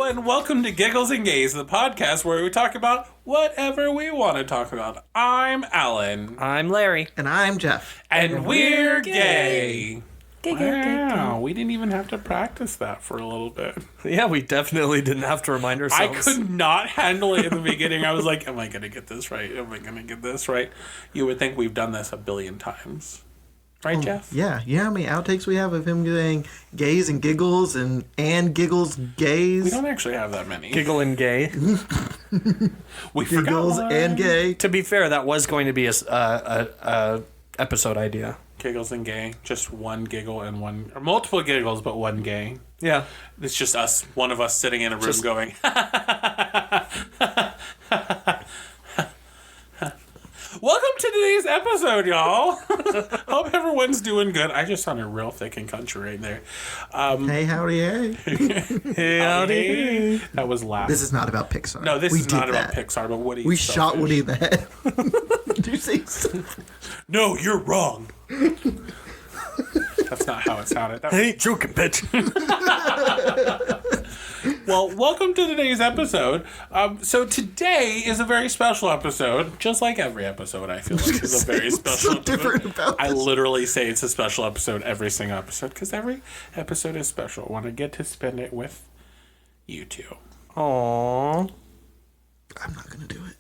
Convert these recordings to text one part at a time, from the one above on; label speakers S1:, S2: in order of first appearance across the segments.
S1: and welcome to Giggles and Gays, the podcast where we talk about whatever we want to talk about. I'm Alan.
S2: I'm Larry.
S3: And I'm Jeff.
S1: And we're gay.
S2: Wow,
S1: we didn't even have to practice that for a little bit.
S2: Yeah, we definitely didn't have to remind ourselves.
S1: I could not handle it in the beginning. I was like, am I going to get this right? Am I going to get this right? You would think we've done this a billion times. Right, Jeff?
S3: Yeah. You know how many outtakes we have of him saying gays and giggles and giggles gays?
S1: We don't actually have that many.
S2: Giggle and gay.
S1: We
S3: Giggles
S1: forgot one.
S3: and gay.
S2: To be fair, that was going to be a episode idea.
S1: Giggles and gay. Just one giggle and one... Or multiple giggles, but one gay.
S2: Yeah.
S1: It's just us, one of us sitting in a room going... Welcome to today's episode, y'all. Hope everyone's doing good. I just sounded real thick and country right there.
S3: Hey, howdy, hey.
S2: Hey, howdy.
S1: That was loud.
S3: This is not about Pixar.
S1: No, this
S3: we
S1: is not
S3: did
S1: about
S3: that.
S1: Pixar, but Woody.
S3: We shot Woody in the head. Did you see?
S1: No, you're wrong. That's not how it sounded.
S2: I ain't joking, bitch.
S1: Well, welcome to today's episode. So today is a very special episode, just like every episode. I feel like is a very special.
S3: so different about
S1: I
S3: this.
S1: literally say it's a special episode every single episode because every episode is special. I want to get to spend it with you two.
S2: Aww.
S3: I'm not gonna do it.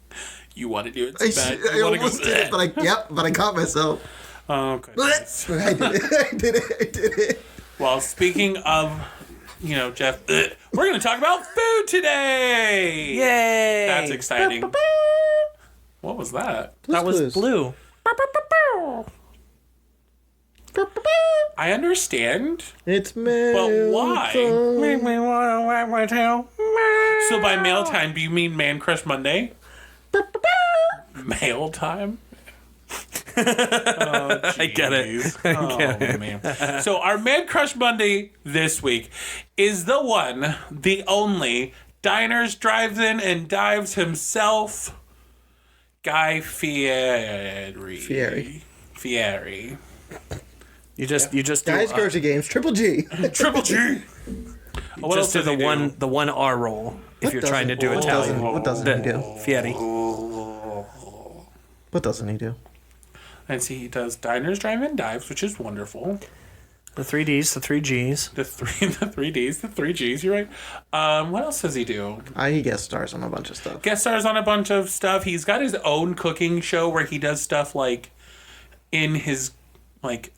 S1: You want to do it?
S3: I
S1: So bad. You wanna
S3: almost did it, but I caught myself.
S1: Oh, goodness.
S3: I did it.
S1: Well, speaking of, Jeff, we're going to talk about food today.
S2: Yay.
S1: That's exciting. What was that?
S2: That was Blue.
S1: I understand,
S3: It's me.
S1: but why?
S2: Make me wanna wag my tail.
S1: So by mail time, do you mean Man Crush Monday? Mail time? Oh,
S2: I get it.
S1: jeez. Oh, man. So our Man Crush Monday this week is the one, the only, diners, drives-in, and dives himself, Guy Fieri. Fieri.
S2: You just do
S3: Guys, grocery games, Triple G.
S1: Triple G. What
S2: just do
S1: else does he
S2: the one R roll if you're trying to do Italian.
S3: What doesn't he do?
S2: Fieri.
S3: What doesn't he do?
S1: And see, he does diners, drive-in, dives, which is wonderful.
S2: The 3Ds, the 3Gs.
S1: The 3Ds, the 3Gs, you're right. What else does he do?
S3: He guest stars on a bunch of stuff.
S1: Guest stars on a bunch of stuff. He's got his own cooking show where he does stuff like in his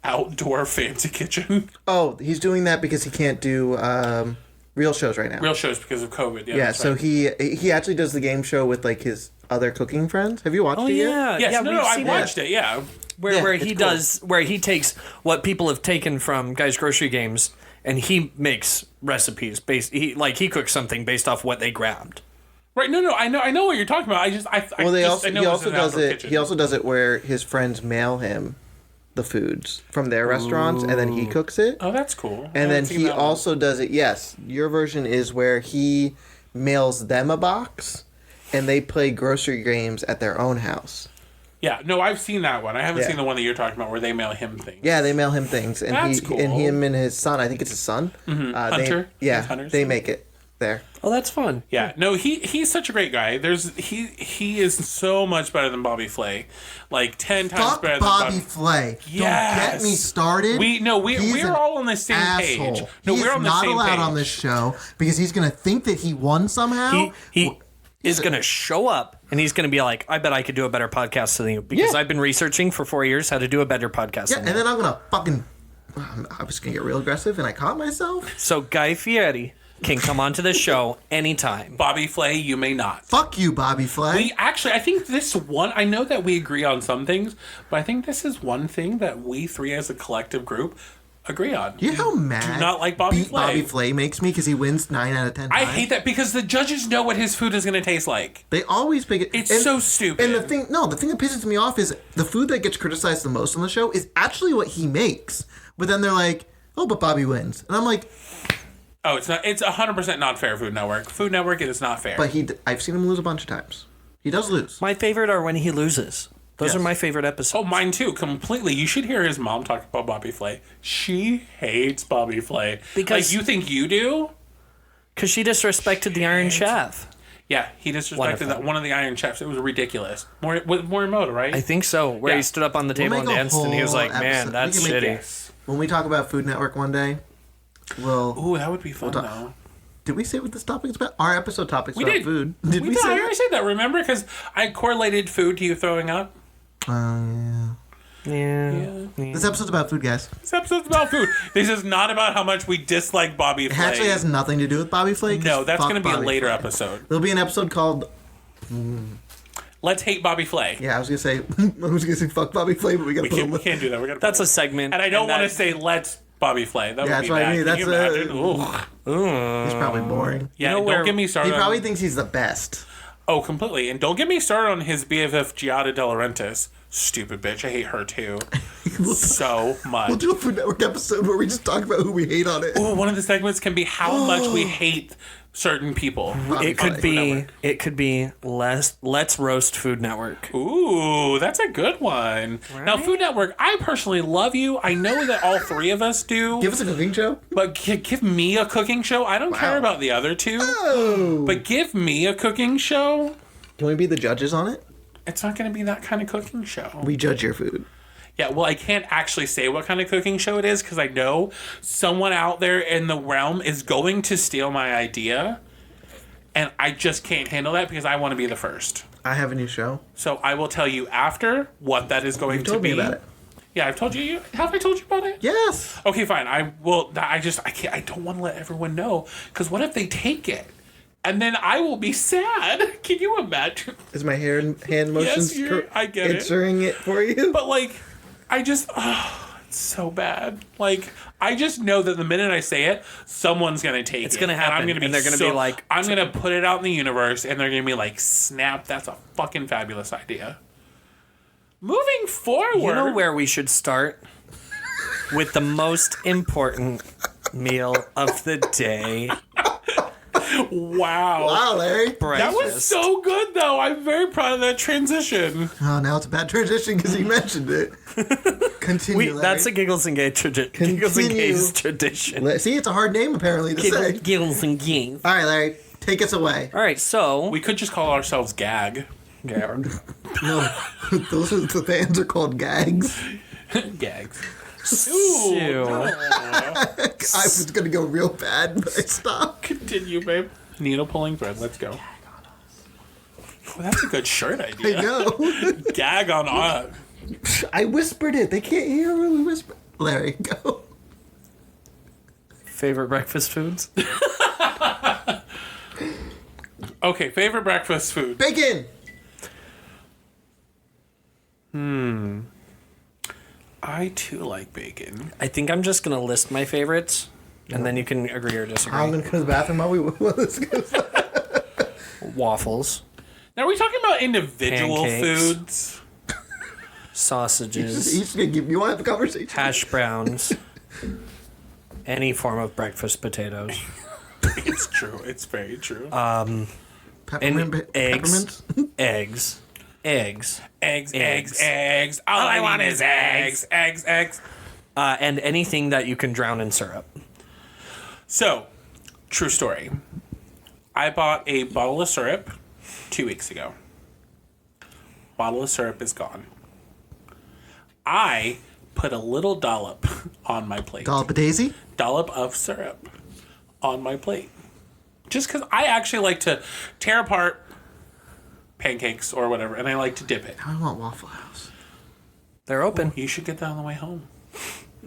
S1: outdoor fancy kitchen.
S3: Oh, he's doing that because he can't do real shows right now.
S1: Real shows because of COVID. Yeah, that's
S3: so
S1: right.
S3: he actually does the game show with his other cooking friends. Have you watched it yet?
S1: Yes, no,
S2: we've
S1: I
S2: seen
S1: watched it. Yeah.
S2: Where
S3: it's
S2: he
S3: cool.
S2: does, where he takes what people have taken from Guys Grocery Games and he makes recipes he cooks something based off what they grabbed.
S1: Right. No, I know what you're talking about.
S3: He also does it where his friends mail him the foods from their restaurants and then he cooks it.
S1: Oh, that's cool.
S3: And then he also does it. Yes, your version is where he mails them a box and they play grocery games at their own house.
S1: Yeah, no, I've seen that one. I haven't seen the one that you're talking about where they mail him things.
S3: Yeah, they mail him things, and
S1: That's cool.
S3: and him and his son. I think it's his son.
S1: Mm-hmm. Hunter.
S3: They make it there.
S2: Oh, that's fun.
S1: Yeah, no, he's such a great guy. He is so much better than Bobby Flay, 10 times
S3: Fuck
S1: better
S3: Bobby
S1: than
S3: Flay.
S1: Yes.
S3: Don't get me started.
S1: We're all on the same
S3: asshole.
S1: page. No,
S3: he
S1: we're
S3: is
S1: on the
S3: not
S1: same
S3: allowed
S1: page.
S3: on this show because he's gonna think that he won somehow.
S2: He is going to show up and he's going to be like, I bet I could do a better podcast than you because I've been researching for 4 years how to do a better podcast.
S3: Yeah,
S2: than
S3: and
S2: you.
S3: then I'm gonna fucking. I was gonna get real aggressive, and I caught myself.
S2: So Guy Fieri can come onto the show anytime.
S1: Bobby Flay, you may not.
S3: Fuck you, Bobby Flay.
S1: I think this one, I know that we agree on some things, but I think this is one thing that we three as a collective group agree on.
S3: You know how mad
S1: do not like Bobby Flay.
S3: Bobby Flay makes me because he wins 9 out of 10 times.
S1: I hate that because the judges know what his food is going to taste like.
S3: They always pick it.
S1: It's so stupid.
S3: And the thing that pisses me off is the food that gets criticized the most on the show is actually what he makes. But then they're like, oh, but Bobby wins. And I'm like...
S1: Oh, it's not. It's 100% not fair, Food Network. Food Network, it is not fair.
S3: But I've seen him lose a bunch of times. He does lose.
S2: My favorite are when he loses. Those are my favorite episodes.
S1: Oh, mine too, completely. You should hear his mom talk about Bobby Flay. She hates Bobby Flay.
S2: Because
S1: you think you do?
S2: Because she disrespected the Iron Chef.
S1: Yeah, he disrespected
S2: them.
S1: one of the Iron Chefs. It was ridiculous. Morimoto, right?
S2: I think so. Where he stood up on the table and
S3: make a
S2: danced, and he was like,
S3: whole
S2: "Man,
S3: episode.
S2: that's
S3: We can make
S2: shitty."
S1: Yes.
S3: When we talk about Food Network one day,
S1: Ooh, that would be fun, though.
S3: did we say what this topic is about? Our episode topic's
S1: We
S3: about
S1: did.
S3: food. Did we
S1: did.
S3: say
S1: I
S3: that?
S1: already said that, remember? Because I correlated food to you throwing up.
S3: Yeah.
S2: Yeah.
S3: This episode's about food, guys.
S1: This episode's about food. This is not about how much we dislike Bobby
S3: It
S1: Flay.
S3: actually has nothing to do with Bobby Flay. 'cause
S1: No, that's
S3: fuck
S1: going to be a
S3: Bobby
S1: later
S3: Flay.
S1: episode.
S3: There'll be an episode called.
S1: Let's hate Bobby Flay.
S3: Yeah, I was gonna say fuck Bobby Flay, but we gotta
S1: We
S3: put
S1: can't,
S3: him.
S1: we can't do that. We're gonna
S2: That's a segment.
S1: And I don't want to
S2: that-
S1: say let's Bobby Flay. That would
S3: Yeah,
S1: be
S3: that's what I
S1: bad.
S3: mean.
S1: Can
S3: That's
S1: you imagine? Ugh.
S3: He's probably boring.
S1: Yeah,
S2: know
S1: don't
S2: where-
S1: get me started.
S3: He probably
S1: on,
S3: thinks he's the best.
S1: oh, completely. And don't get me started on his BFF Giada De Laurentiis. Stupid bitch. I hate her too. So much.
S3: We'll do a Food Network episode where we just talk about who we hate on it.
S1: Ooh, one of the segments can be how much we hate certain people.
S2: It could be. It could be less. Let's roast Food Network.
S1: Ooh, that's a good one. Now, Food Network, I personally love you. I know that all three of us do.
S3: Give us a cooking show.
S1: But give me a cooking show. I don't care about the other two.
S3: Oh.
S1: But give me a cooking show.
S3: Can we be the judges on it?
S1: It's not going to be that kind of cooking show.
S3: We judge your food.
S1: Yeah, well, I can't actually say what kind of cooking show it is because I know someone out there in the realm is going to steal my idea. And I just can't handle that because I want to be the first.
S3: I have a new show.
S1: So I will tell you after what that is going to
S3: Told
S1: be.
S3: me about it.
S1: Yeah, I've told you. Have I told you about it?
S3: Yes.
S1: Okay, fine. I will. I can't. I don't want to let everyone know because what if they take it, and then I will be sad. Can you imagine?
S3: Is my hand motions
S1: I get it.
S3: answering it for you?
S1: But like, I just. It's so bad. Like, I just know that the minute I say it, someone's gonna take it.
S2: It's gonna
S1: And
S2: happen,
S1: I'm gonna be
S2: and they're gonna be like-
S1: I'm gonna put it out in the universe, and they're gonna be like, "Snap! That's a fucking fabulous idea." Moving forward,
S2: You know where we should start? With the most important meal of the day.
S1: wow.
S3: Wow, Larry.
S1: That
S2: Breakfast.
S1: was so good, though. I'm very proud of that transition.
S3: Oh, now it's a bad transition because you mentioned it. Continue, Larry.
S2: That's a Giggles and Gays tradition. Giggles and
S3: Continue.
S2: Gays tradition.
S3: See, it's a hard name apparently to say.
S2: Giggles and Gays.
S3: All right, Larry, take us away.
S2: All right, so
S1: We could just call ourselves Gag.
S3: No, those are the bands are called gags.
S1: Gags.
S2: Ew.
S3: I was gonna go real bad, but I stopped.
S1: Continue, babe. Needle pulling thread. Let's go. Oh, that's a good shirt
S3: I
S1: idea.
S3: know.
S1: Gag on us.
S3: I whispered it. They can't hear when we whisper. Larry, go.
S2: favorite breakfast foods?
S1: Okay, favorite breakfast food.
S3: Bacon.
S1: I too like bacon.
S2: I think I'm just gonna list my favorites, and then you can agree or disagree.
S3: I'm gonna go to the bathroom while this goes.
S2: Waffles,
S1: Now, are we talking about individual
S2: Pancakes.
S1: foods?
S2: sausages,
S3: Each gonna give. You want to have a conversation?
S2: hash browns, any form of breakfast potatoes,
S1: It's true. It's very true.
S3: Peppermint.
S2: and eggs,
S3: Peppermint.
S2: eggs, eggs,
S1: eggs. All I want is eggs. Eggs.
S2: and anything that you can drown in syrup.
S1: So, true story. I bought a bottle of syrup 2 weeks ago. Bottle of syrup is gone. I put a little dollop on my plate.
S3: Dollop of daisy.
S1: Dollop of syrup on my plate. Just because I actually like to tear apart pancakes or whatever, and I like to dip it.
S3: I want Waffle House.
S2: They're open.
S1: You should get that on the way home.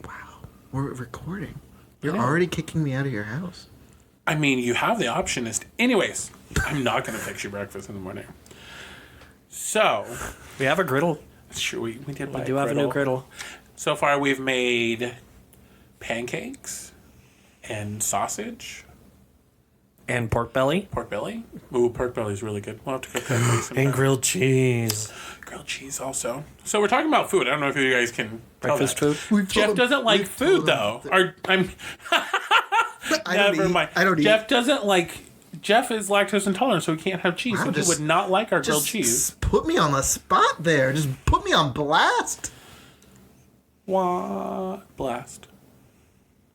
S3: Wow, we're recording. You're
S1: know.
S3: already kicking me out of your house.
S1: I mean, you have the option. Anyways, I'm not going to fix you breakfast in the morning. So,
S2: We have a griddle.
S1: sure, we did buy
S2: We do have a new griddle.
S1: So far, we've made pancakes and sausage,
S2: And pork belly.
S1: pork belly. Ooh, pork belly is really good. We'll have to cook that for you sometime.
S2: And grilled cheese.
S1: Grilled cheese also. So we're talking about food. I don't know if you guys can tell
S2: Breakfast
S1: that.
S2: food.
S1: Jeff doesn't like food though. Or I'm
S3: I don't
S1: never
S3: eat.
S1: mind.
S3: I don't eat.
S1: Jeff doesn't like. Jeff is lactose intolerant, so he can't have cheese.
S3: Wow,
S1: So he
S3: just-
S1: would not like our grilled
S3: Just
S1: cheese.
S3: put me on the spot there. Just put me on blast.
S1: Blast.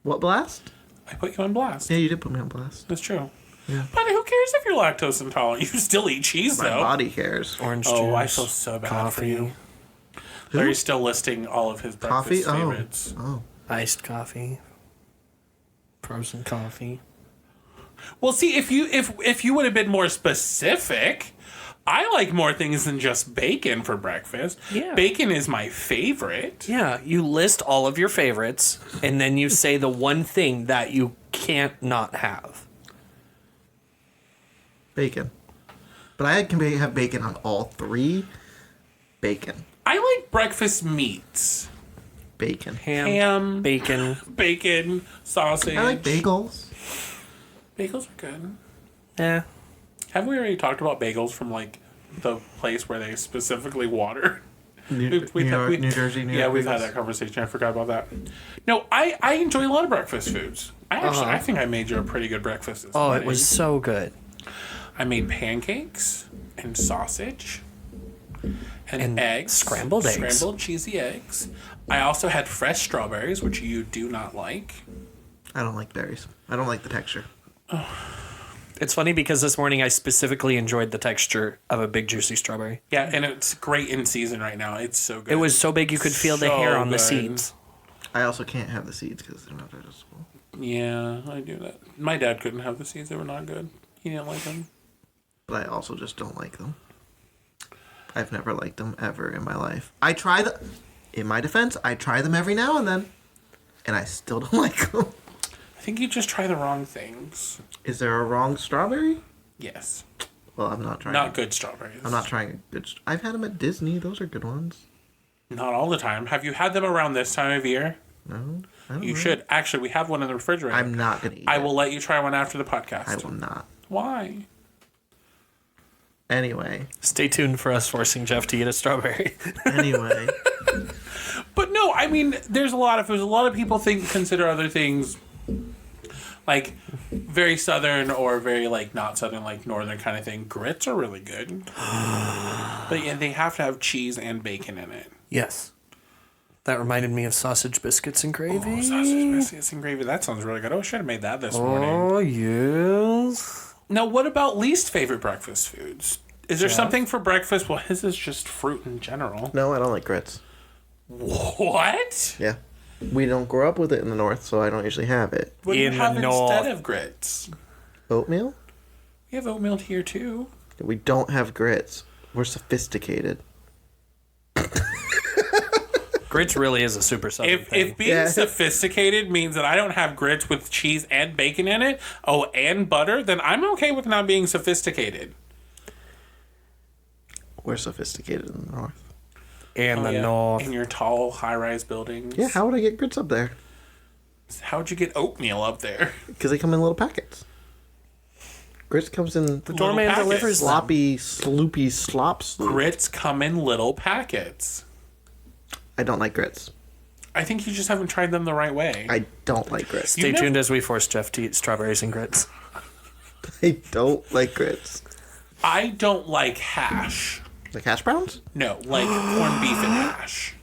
S3: What blast?
S1: I put you on blast.
S3: Yeah, you did put me on blast.
S1: That's true. But who cares if you're lactose intolerant? You still eat cheese,
S3: My
S1: though.
S3: body cares.
S2: Orange juice.
S1: Oh, I feel so bad for you. Larry's still listing all of his
S3: Coffee?
S1: breakfast favorites.
S3: Oh.
S2: Iced coffee. Frozen coffee.
S1: Well, see, if you would have been more specific, I like more things than just bacon for breakfast.
S2: Yeah.
S1: Bacon is my favorite.
S2: Yeah, you list all of your favorites, and then you say the one thing that you can't not have.
S3: Bacon. But I can have bacon on all three. Bacon.
S1: I like breakfast meats.
S3: Bacon.
S1: Ham.
S2: Bacon.
S1: Bacon, sausage.
S3: I like bagels.
S1: Bagels are good.
S2: Yeah.
S1: Haven't we already talked about bagels from like the place where they specifically water?
S3: New Jersey, New
S1: Yeah,
S3: York
S1: we've had
S3: bagels.
S1: that conversation. I forgot about that. No, I enjoy a lot of breakfast foods. I think I made you a pretty good breakfast this
S2: Oh,
S1: morning.
S2: it was so good.
S1: I made pancakes and sausage and eggs.
S2: scrambled eggs.
S1: Scrambled cheesy eggs. I also had fresh strawberries, which you do not like.
S3: I don't like berries. I don't like the texture.
S2: It's funny because this morning I specifically enjoyed the texture of a big juicy strawberry.
S1: Yeah, and it's great in season right now. It's so good.
S2: It was so big you could feel the
S1: So
S2: hair on the
S1: good.
S2: seeds.
S3: I also can't have the seeds because they're not digestible.
S1: Yeah, I do that. My dad couldn't have the seeds. They were not good. He didn't like them.
S3: But I also just don't like them. I've never liked them ever in my life. I try the. In my defense, I try them every now and then, and I still don't like them.
S1: I think you just try the wrong things.
S3: Is there a wrong strawberry?
S1: Yes.
S3: Well, I'm not trying.
S1: Not good strawberries.
S3: I'm not trying a good. I've had them at Disney. Those are good ones.
S1: Not all the time. Have you had them around this time of year?
S3: No, I don't
S1: You
S3: know.
S1: should. Actually, we have one in the refrigerator.
S3: I'm not gonna eat.
S1: I
S3: it.
S1: will let you try one after the podcast.
S3: I will not.
S1: Why?
S3: Anyway.
S2: Stay tuned for us forcing Jeff to eat a strawberry.
S3: Anyway.
S1: But no, I mean, there's a lot of people consider other things like very southern or very like not southern, like northern kind of thing. Grits are really good, but yeah, they have to have cheese and bacon in it.
S2: Yes. That reminded me of sausage biscuits and gravy.
S1: Oh, sausage biscuits and gravy. That sounds really good. Oh, I should have made that this morning.
S2: Oh, yes.
S1: Now, what about least favorite breakfast foods? Is there something for breakfast? Well, his is just fruit in general.
S3: No, I don't like grits.
S1: What?
S3: Yeah. We don't grow up with it in the north, so I don't usually have it.
S1: What do you
S2: In the
S1: have
S2: north.
S1: instead of grits?
S3: Oatmeal?
S1: We have oatmeal here too.
S3: We don't have grits. We're sophisticated.
S2: Grits really is a super southern thing.
S1: If being
S3: Yeah.
S1: sophisticated means that I don't have grits with cheese and bacon in it, and butter, then I'm okay with not being sophisticated.
S3: We're sophisticated in the north.
S2: In the
S1: Yeah.
S2: north.
S1: In your tall, high-rise buildings.
S3: Yeah, how would I get grits up there?
S1: How'd you get oatmeal up there?
S3: Because they come in little packets. Grits comes in
S2: The doorman
S1: packets.
S2: delivers them.
S3: sloppy, sloopy slop sloop.
S1: Grits come in little packets.
S3: I don't like grits.
S1: I think you just haven't tried them the right way.
S3: I don't like grits.
S2: Stay
S1: You never-
S2: tuned as we force Jeff to eat strawberries and grits.
S3: I don't like grits.
S1: I don't like hash.
S3: Like hash browns?
S1: No, like corned beef and hash.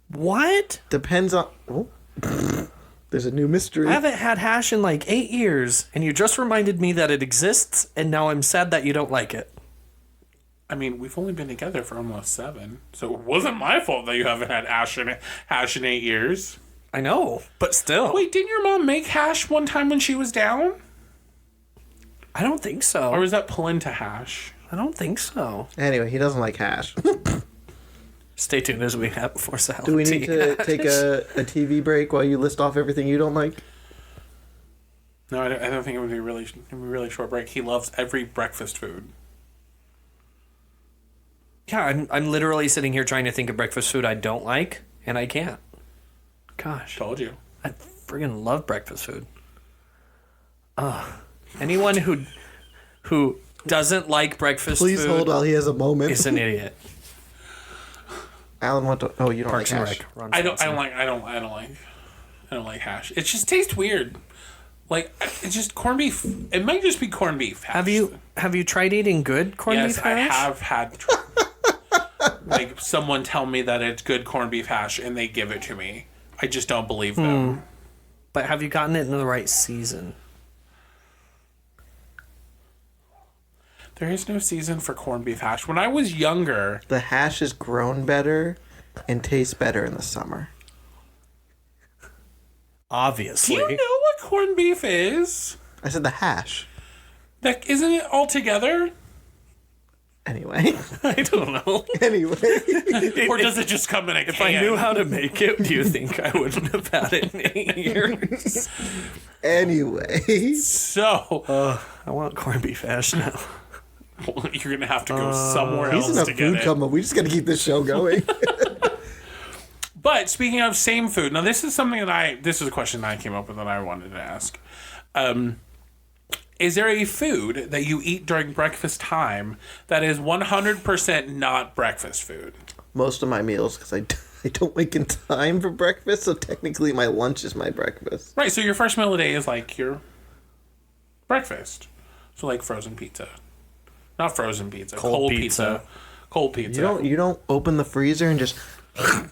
S2: What?
S3: Depends on. Oh. There's a new mystery.
S2: I haven't had hash in like 8 years, and you just reminded me that it exists, and now I'm sad that you don't like it.
S1: I mean, we've only been together for almost 7, so it wasn't my fault that you haven't had hash in 8 years.
S2: I know, but still.
S1: Wait, didn't your mom make hash one time when she was down?
S2: I don't think so.
S1: Or was that pull into hash?
S2: I don't think so.
S3: Anyway, he doesn't like hash.
S2: Stay tuned as we have force out.
S3: Do we need to take a TV break while you list off everything you don't like?
S1: No, I don't think it would be a really short break. He loves every breakfast food.
S2: Yeah, I'm literally sitting here trying to think of breakfast food I don't like, and I can't. Gosh,
S1: Told you.
S2: I friggin' love breakfast food. Anyone who doesn't like breakfast
S3: Please
S2: food
S3: hold while he has a moment.
S2: is an idiot.
S3: Alan, what? Oh, you don't
S2: Parks
S3: like
S2: and
S3: hash.
S2: Rec. Ron
S1: I don't
S2: Swanson.
S1: like hash. It just tastes weird. Like it's just corned beef. It might just be corned beef. Hash.
S2: Have you tried eating good corned
S1: Yes,
S2: beef
S1: I
S2: hash?
S1: have had. Like someone tell me that it's good corned beef hash, and they give it to me. I just don't believe them.
S2: But have you gotten it in the right season?
S1: There is no season for corned beef hash. When I was younger,
S3: The hash is grown better and tastes better in the summer.
S1: do
S2: Obviously.
S1: you know what corned beef is?
S3: I said the hash.
S1: That isn't it all together?
S3: Anyway.
S2: I don't know.
S3: Anyway.
S1: Or does it just come in a can?
S2: If I knew how to make it, do you think I wouldn't have had it in 8 years?
S3: Anyway.
S1: So,
S2: I want corned beef hash now.
S1: you're going to have to go somewhere
S3: There's
S1: else
S3: enough
S1: to
S3: food
S1: get it.
S3: coming. We just got to keep this show going.
S1: But speaking of same food, now this is something that this is a question that I came up with that I wanted to ask. Is there a food that you eat during breakfast time that is 100% not breakfast food?
S3: Most of my meals, because I don't wake in time for breakfast, so technically my lunch is my breakfast.
S1: Right, so your first meal of the day is like your breakfast. So like frozen pizza. Not frozen pizza, cold pizza. Cold pizza.
S3: You don't open the freezer and just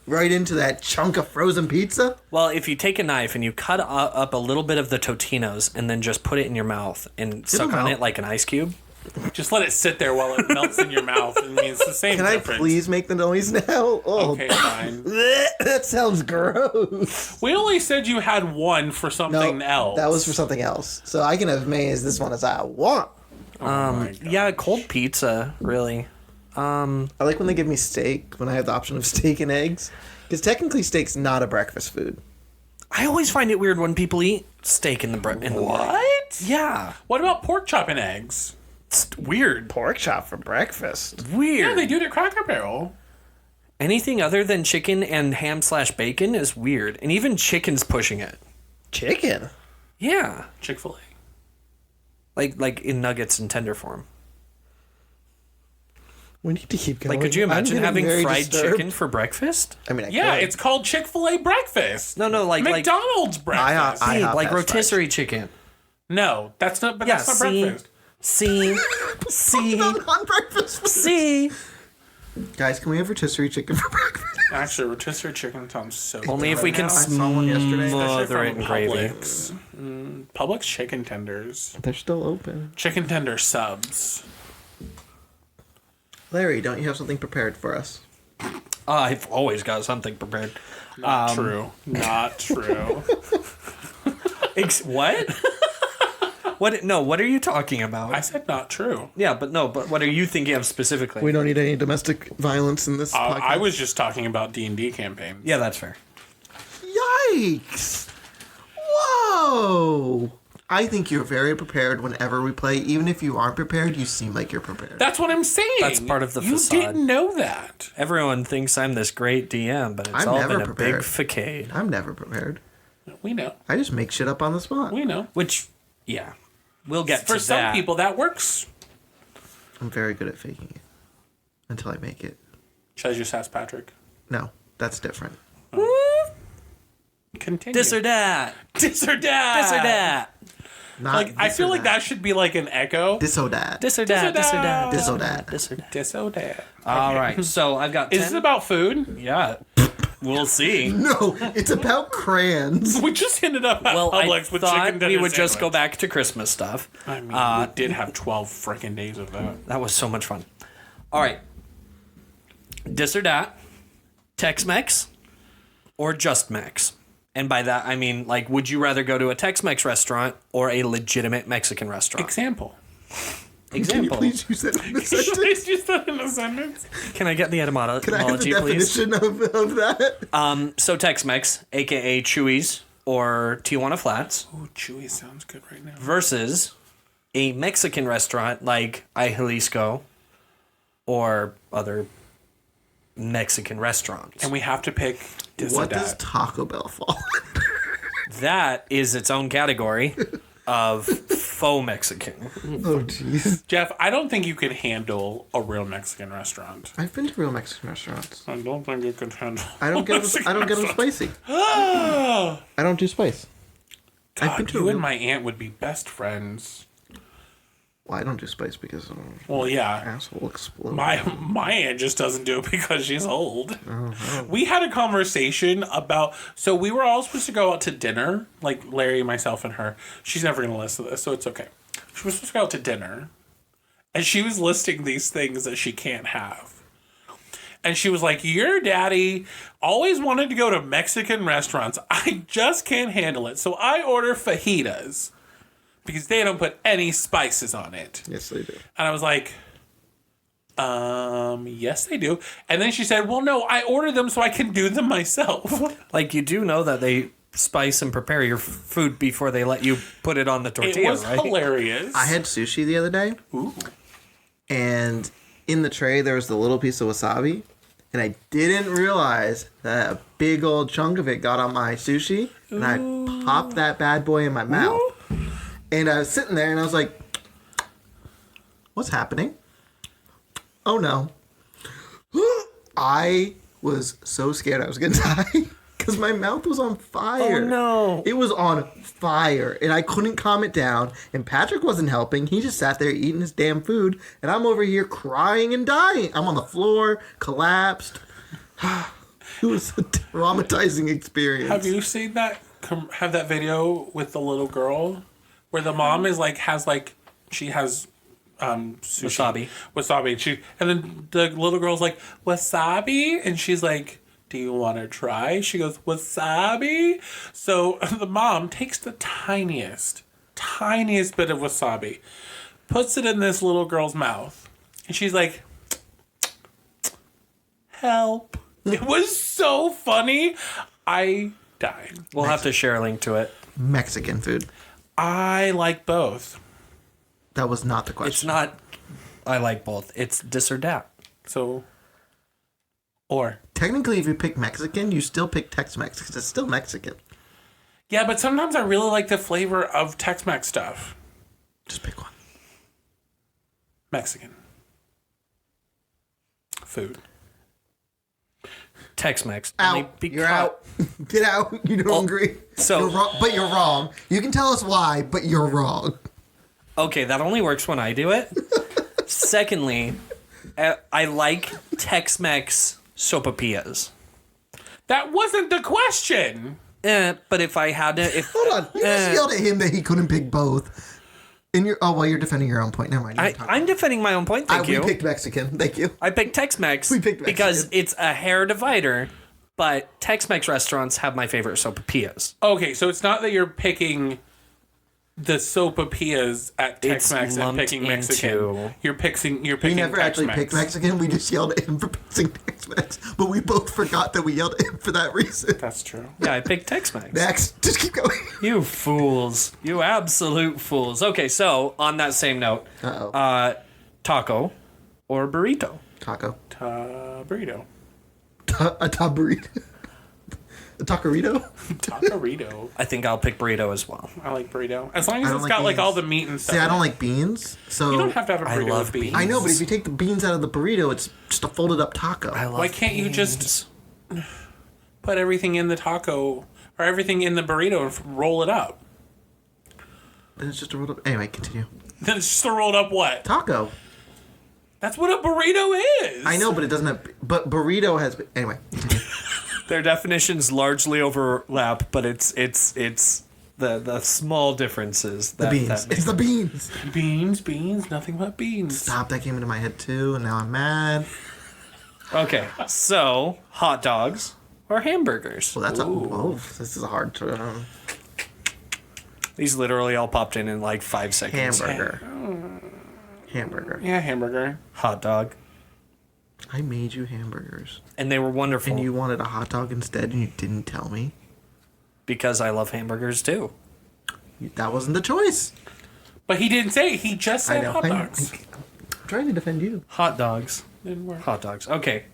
S3: right into that chunk of frozen pizza?
S2: Well, if you take a knife and you cut up a little bit of the Totinos and then just put it in your mouth and suck on it like an ice cube.
S1: Just let it sit there while it melts in your mouth. I mean, it's the same
S3: Can
S1: difference.
S3: I please make the noise now? Oh,
S1: Okay, fine.
S3: that sounds gross.
S1: We only said you had one for something else.
S3: That was for something else. So I can amaze this one as I want.
S2: Yeah, cold pizza, really.
S3: I like when they give me steak, when I have the option of steak and eggs. Because technically steak's not a breakfast food.
S2: I always find it weird when people eat steak in the morning.
S1: What?
S2: Yeah.
S1: What about pork chop and eggs?
S2: It's weird.
S3: Pork chop for breakfast.
S2: Weird.
S1: Yeah, they do it at Cracker Barrel.
S2: Anything other than chicken and ham/bacon is weird. And even chicken's pushing it.
S3: Chicken?
S2: Yeah.
S1: Chick-fil-A.
S2: Like in nuggets in tender form.
S3: We need to keep going.
S2: Like, could you imagine
S3: I'm getting
S2: having
S3: very
S2: fried
S3: disturbed.
S2: chicken for breakfast?
S3: I mean, I
S1: Yeah,
S3: could.
S1: it's called Chick-fil-A breakfast.
S2: No, like
S1: McDonald's breakfast.
S3: I-
S2: See,
S3: IHOP
S2: like
S3: has fried
S2: rotisserie chicken.
S1: No, that's not. But
S2: Yeah,
S1: that's not
S2: see,
S1: breakfast.
S2: see,
S3: non-breakfast food.
S2: see.
S3: Guys, can we have rotisserie chicken for breakfast?
S1: Actually, rotisserie chicken sounds so.
S2: Only
S1: good
S2: if we
S1: right
S2: can
S1: now.
S3: I saw one yesterday.
S2: smother it in gravy.
S1: Publix. Publix chicken tenders.
S3: They're still open.
S1: Chicken tender subs.
S3: Larry, don't you have something prepared for us?
S2: I've always got something prepared.
S1: Not true. Not true.
S2: What? What? No, what are you talking about?
S1: I said not true.
S2: Yeah, but what are you thinking of specifically?
S3: We don't need any domestic violence in this podcast.
S1: I was just talking about D&D campaigns.
S2: Yeah, that's fair.
S3: Yikes! Whoa! I think you're very prepared whenever we play. Even if you aren't prepared, you seem like you're prepared.
S1: That's what I'm saying.
S2: That's part of the
S1: you
S2: facade.
S1: You didn't know that.
S2: Everyone thinks I'm this great DM, but it's
S3: I'm
S2: all
S3: never
S2: been a
S3: prepared.
S2: big facade.
S3: I'm never prepared.
S1: We know.
S3: I just make shit up on the spot.
S1: We know.
S2: Which, yeah, we'll get
S1: For
S2: to
S1: some
S2: that.
S1: people, that works.
S3: I'm very good at faking it. Until I make it.
S1: Should I just ask Patrick?
S3: No, that's different.
S1: Continue.
S2: This or that.
S1: This or that.
S2: This or that.
S3: Not
S1: Like, I
S3: this
S1: feel
S3: or
S1: like that should be like an echo.
S3: This or that.
S2: This or that. This or that.
S3: This or that.
S2: This or that.
S1: This or that.
S2: All right, so I've got 10.
S1: Is this about food?
S2: Yeah. We'll see.
S3: No, it's about crayons.
S1: We just ended up at
S2: Well, I
S1: Publix with
S2: thought
S1: chicken
S2: we
S1: tender
S2: would just go
S1: sandwich.
S2: back to Christmas stuff.
S1: I mean, we did have 12 freaking days of that.
S2: That was so much fun. All right. This or that, Tex-Mex, or just Mex? And by that, I mean, like, would you rather go to a Tex-Mex restaurant or a legitimate Mexican restaurant?
S1: Example.
S3: Can you
S2: Example.
S3: please use that in the
S1: Should I
S3: sentence?
S1: use that in a sentence?
S2: Can I get the etymology,
S3: Can I have the
S2: please?
S3: definition of that?
S2: So Tex-Mex, a.k.a. Chewy's or Tijuana Flats,
S1: Oh, chewy sounds good right now.
S2: versus a Mexican restaurant like Jalisco or other Mexican restaurants.
S1: And we have to pick this or
S3: What does
S1: that.
S3: Taco Bell fall under?
S2: That is its own category of faux Mexican.
S3: Oh, jeez.
S1: Jeff, I don't think you could handle a real Mexican restaurant.
S3: I've been to real Mexican restaurants.
S1: I don't think you could handle.
S3: I don't get them. I don't get them spicy.
S1: Oh,
S3: I don't do spice. I've been
S1: God,
S3: to a
S1: you
S3: real-
S1: and my aunt would be best friends.
S3: Well, I don't do spice because
S1: Well, yeah.
S3: asshole explode.
S1: My aunt just doesn't do it because she's old. We had a conversation about, so we were all supposed to go out to dinner, like Larry, myself, and her. She's never going to listen to this, so it's okay. She was supposed to go out to dinner, And she was listing these things that she can't have. And she was like, your daddy always wanted to go to Mexican restaurants. I just can't handle it. So I order fajitas because they don't put any spices on it.
S3: Yes, they do.
S1: And I was like, yes, they do. And then she said, well, no, I order them so I can do them myself.
S2: Like, you do know that they spice and prepare your food before they let you put it on the tortilla,
S1: It was
S2: right?
S1: hilarious.
S3: I had sushi the other day.
S1: Ooh.
S3: And in the tray, there was the little piece of wasabi. And I didn't realize that a big old chunk of it got on my sushi. And I popped that bad boy in my mouth. And I was sitting there and I was like, what's happening? Oh no. I was so scared I was going to die. Because my mouth was on fire.
S2: Oh, no.
S3: It was on fire. And I couldn't calm it down. And Patrick wasn't helping. He just sat there eating his damn food. And I'm over here crying and dying. I'm on the floor, collapsed. It was a traumatizing experience.
S1: Have you seen that? Have that video with the little girl where the mom is like, she has sushi. Wasabi. And then the little girl's like, wasabi? And she's like, do you want to try? She goes, wasabi? So the mom takes the tiniest bit of wasabi, puts it in this little girl's mouth, and she's like, help. It was so funny. I died.
S2: We'll have to share a link to it.
S3: Mexican food.
S1: I like both.
S3: That was not the
S2: It's
S3: question.
S2: not, I like both. It's this or that.
S1: So, or.
S3: Technically, if you pick Mexican, you still pick Tex-Mex because it's still Mexican.
S1: Yeah, but sometimes I really like the flavor of Tex-Mex stuff.
S3: Just pick one.
S1: Mexican. Food.
S2: Tex-Mex.
S3: Out. You're out. Get out. You don't agree.
S2: so-
S3: You're wrong, but you're wrong. You can tell us why, but you're wrong.
S2: Okay, that only works when I do it. Secondly, I like Tex-Mex sopapillas.
S1: That wasn't the question.
S2: But if I had to,
S3: Hold on. You just yelled at him that he couldn't pick both. And you're defending your own point. Never mind.
S2: I'm defending my own point. Thank you.
S3: We picked Mexican. Thank you.
S2: I picked Tex-Mex
S3: We picked Mexican.
S2: because it's a hair divider, but Tex-Mex restaurants have my favorite sopapillas.
S1: Okay, so it's not that you're picking the sopapillas at Tex-Mex and
S2: lumped
S1: picking Mexican.
S2: into-
S1: You're picking
S3: We never actually picked Mexican. We just yelled at him for picking Tex-Mex. But we both forgot that we yelled at him for that reason.
S1: That's true.
S2: Yeah, I picked Tex-Mex.
S3: Next. Just keep going.
S2: You fools. You absolute fools. Okay, so on that same note,
S3: Uh-oh.
S2: taco or burrito?
S3: Taco.
S1: Burrito.
S3: A taburrito. A taquerito?
S1: Taquerito.
S2: I think I'll pick burrito as well.
S1: I like burrito. As long as
S3: I don't
S1: it's
S3: like
S1: got like
S3: beans.
S1: all the meat and stuff.
S3: See, I don't like beans. So
S1: You don't have to have a burrito
S2: love
S1: with beans.
S2: beans.
S3: I know, but if you take the beans out of the burrito, it's just a folded up taco.
S2: I love
S1: Why can't you just put everything in the taco or everything in the burrito and roll it up?
S3: Then it's just a rolled up. Anyway, continue.
S1: Then it's just a rolled up what?
S3: Taco.
S1: That's what a burrito is.
S3: I know, but it doesn't have. But burrito has. Anyway.
S2: Their definitions largely overlap, but it's the small differences that
S3: The beans.
S2: that make
S3: It's the beans.
S1: Beans, nothing but beans.
S3: Stop. That came into my head too, and now I'm mad.
S2: Okay, so hot dogs or hamburgers?
S3: Well, that's this is a hard
S2: These literally all popped in like 5 seconds.
S3: hamburger. Hamburger.
S1: Yeah, hamburger.
S2: Hot dog.
S3: I made you hamburgers,
S2: And they were wonderful
S3: and you wanted a hot dog instead, and you didn't tell me.
S2: because I love hamburgers too.
S3: That wasn't the choice.
S1: But he didn't say it. He just said hot dogs.
S3: I'm trying to defend you.
S2: Hot dogs.
S1: Didn't work.
S2: Hot dogs. Okay.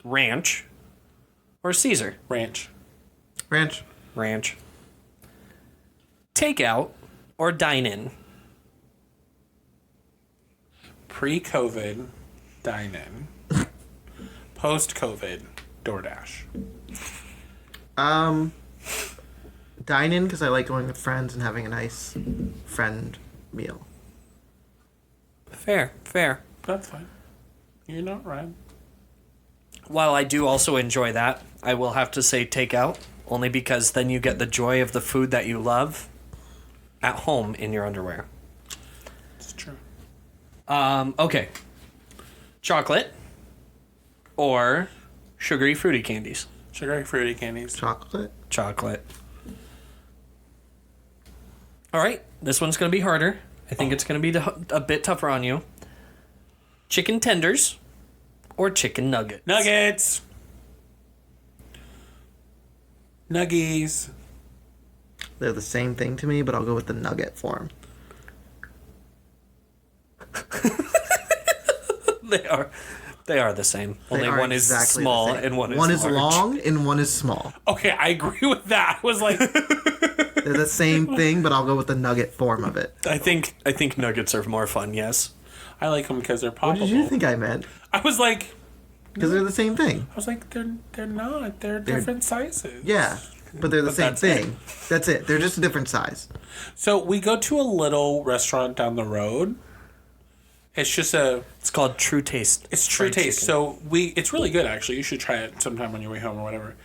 S2: Ranch or Caesar?
S1: Ranch.
S3: Ranch.
S2: Ranch. Takeout or dine in?
S1: Pre-COVID, dine-in. Post-COVID, DoorDash.
S3: Dine in because I like going with friends and having a nice friend meal.
S2: Fair.
S1: That's fine. You're not right.
S2: While I do also enjoy that, I will have to say takeout, only because then you get the joy of the food that you love at home in your underwear.
S1: It's true.
S2: Okay. Chocolate or sugary fruity candies?
S1: Sugary fruity candies.
S3: Chocolate.
S2: Chocolate. All right. This one's going to be harder. I think it's going to be a bit tougher on you. Chicken tenders or chicken nuggets?
S1: Nuggets. Nuggies.
S3: They're the same thing to me, but I'll go with the nugget form.
S2: They are the same. Only
S3: They are
S2: one is
S3: exactly the
S2: small
S3: same.
S2: and one is
S3: One is
S2: large.
S3: long and one is small.
S1: Okay, I agree with that. I was like,
S3: They're the same thing, but I'll go with the nugget form of it.
S2: I think nuggets are more fun. Yes.
S1: I like them because they're
S3: What
S1: poppable.
S3: did you think I meant?
S1: I was like,
S3: Because they're the same thing.
S1: they're not. They're different sizes.
S3: Yeah, but they're the same
S1: that's it.
S3: thing. That's it. They're just a different size.
S1: So we go to a little restaurant down the road. It's just
S2: It's called True Taste.
S1: it's True
S2: Fried
S1: Taste.
S2: chicken.
S1: So it's really good actually. You should try it sometime on your way home or whatever.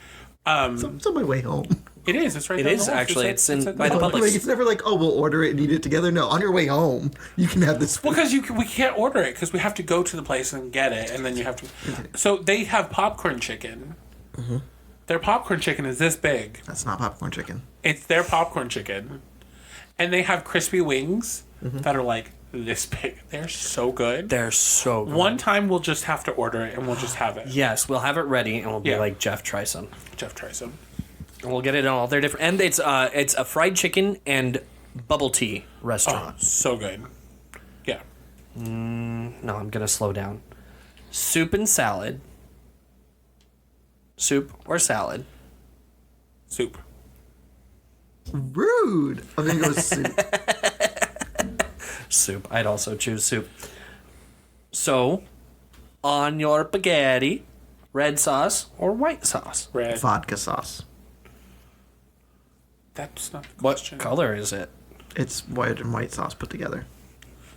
S3: It's on my way home.
S1: It is. It's right.
S2: It
S1: down
S2: is
S1: the hall.
S2: actually.
S1: It's
S2: It's in
S1: at
S2: by the
S1: Publix.
S2: Publix.
S3: Like, it's never like, oh, we'll order it and eat it together. No, on your way home, you can have this.
S1: Well, because we can't order it because we have to go to the place and get it, and then you have to. So they have popcorn chicken.
S3: Mm-hmm.
S1: Their popcorn chicken is this big.
S3: That's not popcorn chicken.
S1: It's their popcorn chicken, and they have crispy wings
S3: Mm-hmm.
S1: that are like this big. They're so good.
S2: They're so good.
S1: One time we'll just have to order it, and we'll just have it.
S2: Yes, we'll have it ready, and we'll be
S1: Yeah.
S2: like, Jeff, try some.
S1: Jeff tries them.
S2: And we'll get it in all their different. And it's a fried chicken and bubble tea restaurant.
S1: So good. Yeah.
S2: No, I'm gonna slow down. Soup and salad. Soup or salad?
S1: Soup.
S3: Rude. I'm gonna go with soup.
S2: Soup. I'd also choose soup. So, on your spaghetti, red sauce or white sauce?
S1: Red.
S3: Vodka sauce.
S1: That's not the
S2: What
S1: question.
S2: color is it?
S3: It's white and white sauce put together.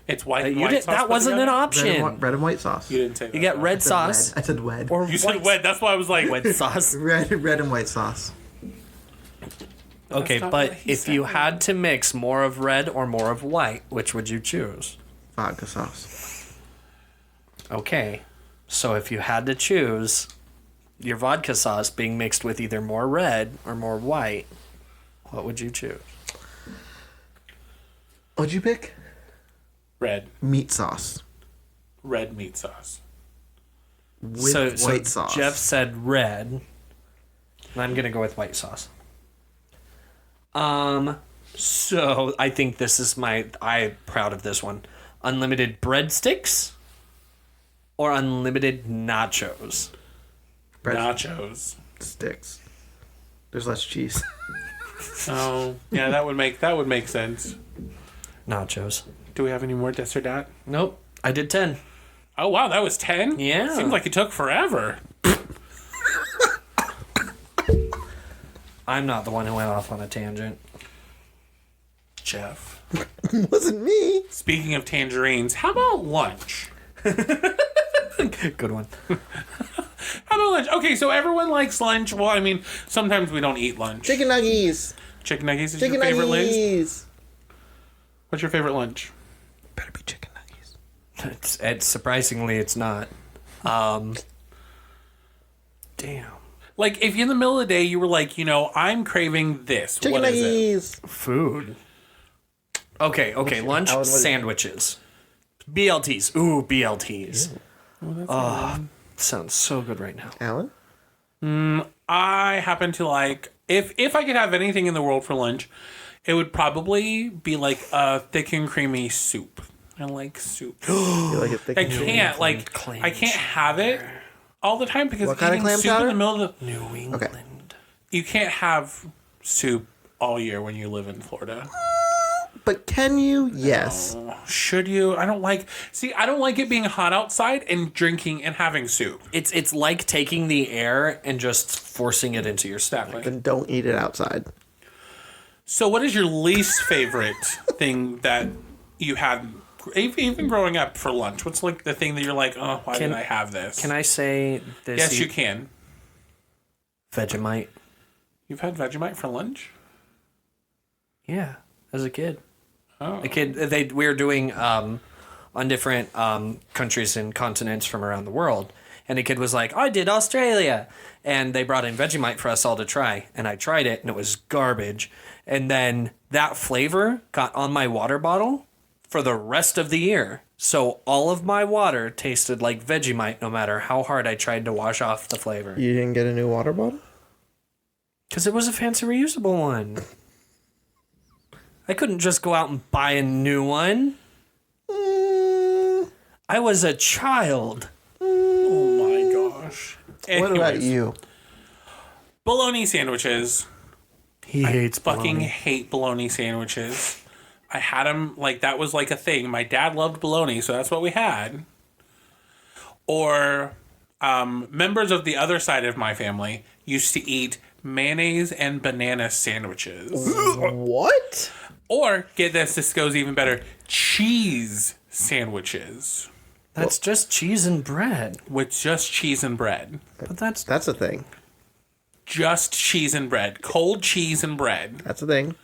S1: It's white.
S2: You
S1: white
S2: did,
S1: sauce
S2: that
S1: put
S2: wasn't an
S1: together?
S2: option.
S3: Red and white sauce.
S1: You didn't say that.
S2: You get red
S3: I said
S2: sauce
S3: wed. I said wed.
S2: or
S1: You said
S2: white
S1: wet. That's why I was like,
S2: red sauce.
S3: Red and white sauce.
S2: Okay,
S1: not
S2: but
S1: what he
S2: if you
S1: said.
S2: had to mix more of red or more of white, which would you choose?
S3: Vodka sauce.
S2: Okay, so if you had to choose your vodka sauce being mixed with either more red or more white, what would you choose?
S3: What'd you pick?
S1: red.
S3: Meat sauce
S1: Red meat sauce.
S3: with white sauce.
S2: Jeff said red, and I'm gonna go with white sauce. So I think this is I'm proud of this one. Unlimited breadsticks or unlimited nachos?
S3: Bread
S1: Nachos.
S3: sticks. There's less cheese.
S1: Oh, yeah, that would make sense.
S2: Nachos.
S1: Do we have any more this or that?
S2: Nope. I did 10.
S1: Oh wow, that was 10?
S2: Yeah.
S1: Seems like it took forever.
S2: I'm not the one who went off on a tangent.
S1: Jeff.
S3: Wasn't me.
S1: Speaking of tangerines, how about lunch?
S2: Good one.
S1: How about lunch? Okay, so everyone likes lunch. Well, I mean, sometimes we don't eat lunch.
S3: Chicken nuggies.
S1: Chicken nuggets is
S3: Chicken
S1: your favorite, Liz?
S3: nuggies.
S1: What's your favorite lunch?
S3: Better be chicken nuggies.
S2: It's surprisingly, it's not. Damn.
S1: Like, if in the middle of the day you were like, I'm craving this.
S3: Chicken
S1: what is it?
S3: nuggies.
S2: Food. Okay. Lunch,
S3: Alan, what is it?
S2: sandwiches. BLTs. Ooh, BLTs. Sounds so good right now.
S3: Alan?
S1: I happen to like, if I could have anything in the world for lunch, it would probably be like a thick and creamy soup. I like soup.
S3: You like it thick
S1: I
S3: and creamy?
S1: can't like
S2: clam
S1: I can't have it all the time because
S3: What kind of
S1: eating
S3: clam
S1: soup
S3: chowder?
S1: in the middle of the
S2: New England.
S1: you can't have soup all year when you live in Florida.
S3: But can you? Yes.
S1: Should you? I don't like it being hot outside and drinking and having soup.
S2: It's like taking the air and just forcing it into your stomach.
S1: Exactly.
S3: Then don't eat it outside.
S1: So what is your least favorite thing that you had even growing up for lunch? What's like the thing that you're like, oh, why did I have this?
S2: Can I say this?
S1: Yes, you can.
S2: Vegemite.
S1: You've had Vegemite for lunch?
S2: Yeah, as a kid.
S1: Oh.
S2: A kid. We were doing on different countries and continents from around the world. And a kid was like, I did Australia. And they brought in Vegemite for us all to try. And I tried it, and it was garbage. And then that flavor got on my water bottle for the rest of the year. So all of my water tasted like Vegemite no matter how hard I tried to wash off the flavor.
S3: You didn't get a new water bottle?
S2: Because it was a fancy reusable one. I couldn't just go out and buy a new one. I was a child.
S1: Oh my gosh.
S3: What about
S1: Anyways,
S3: you?
S1: bologna sandwiches.
S2: He hates
S1: Fucking
S2: bologna.
S1: hate bologna sandwiches. I had them, like, that was like a thing. My dad loved bologna, so that's what we had. Or members of the other side of my family used to eat mayonnaise and banana sandwiches.
S3: What?
S1: Or, get this goes even better, cheese sandwiches
S2: That's just cheese and bread.
S1: with just cheese and bread.
S2: But that's
S3: That's a thing.
S1: Just cheese and bread. Cold cheese and bread.
S3: That's a thing.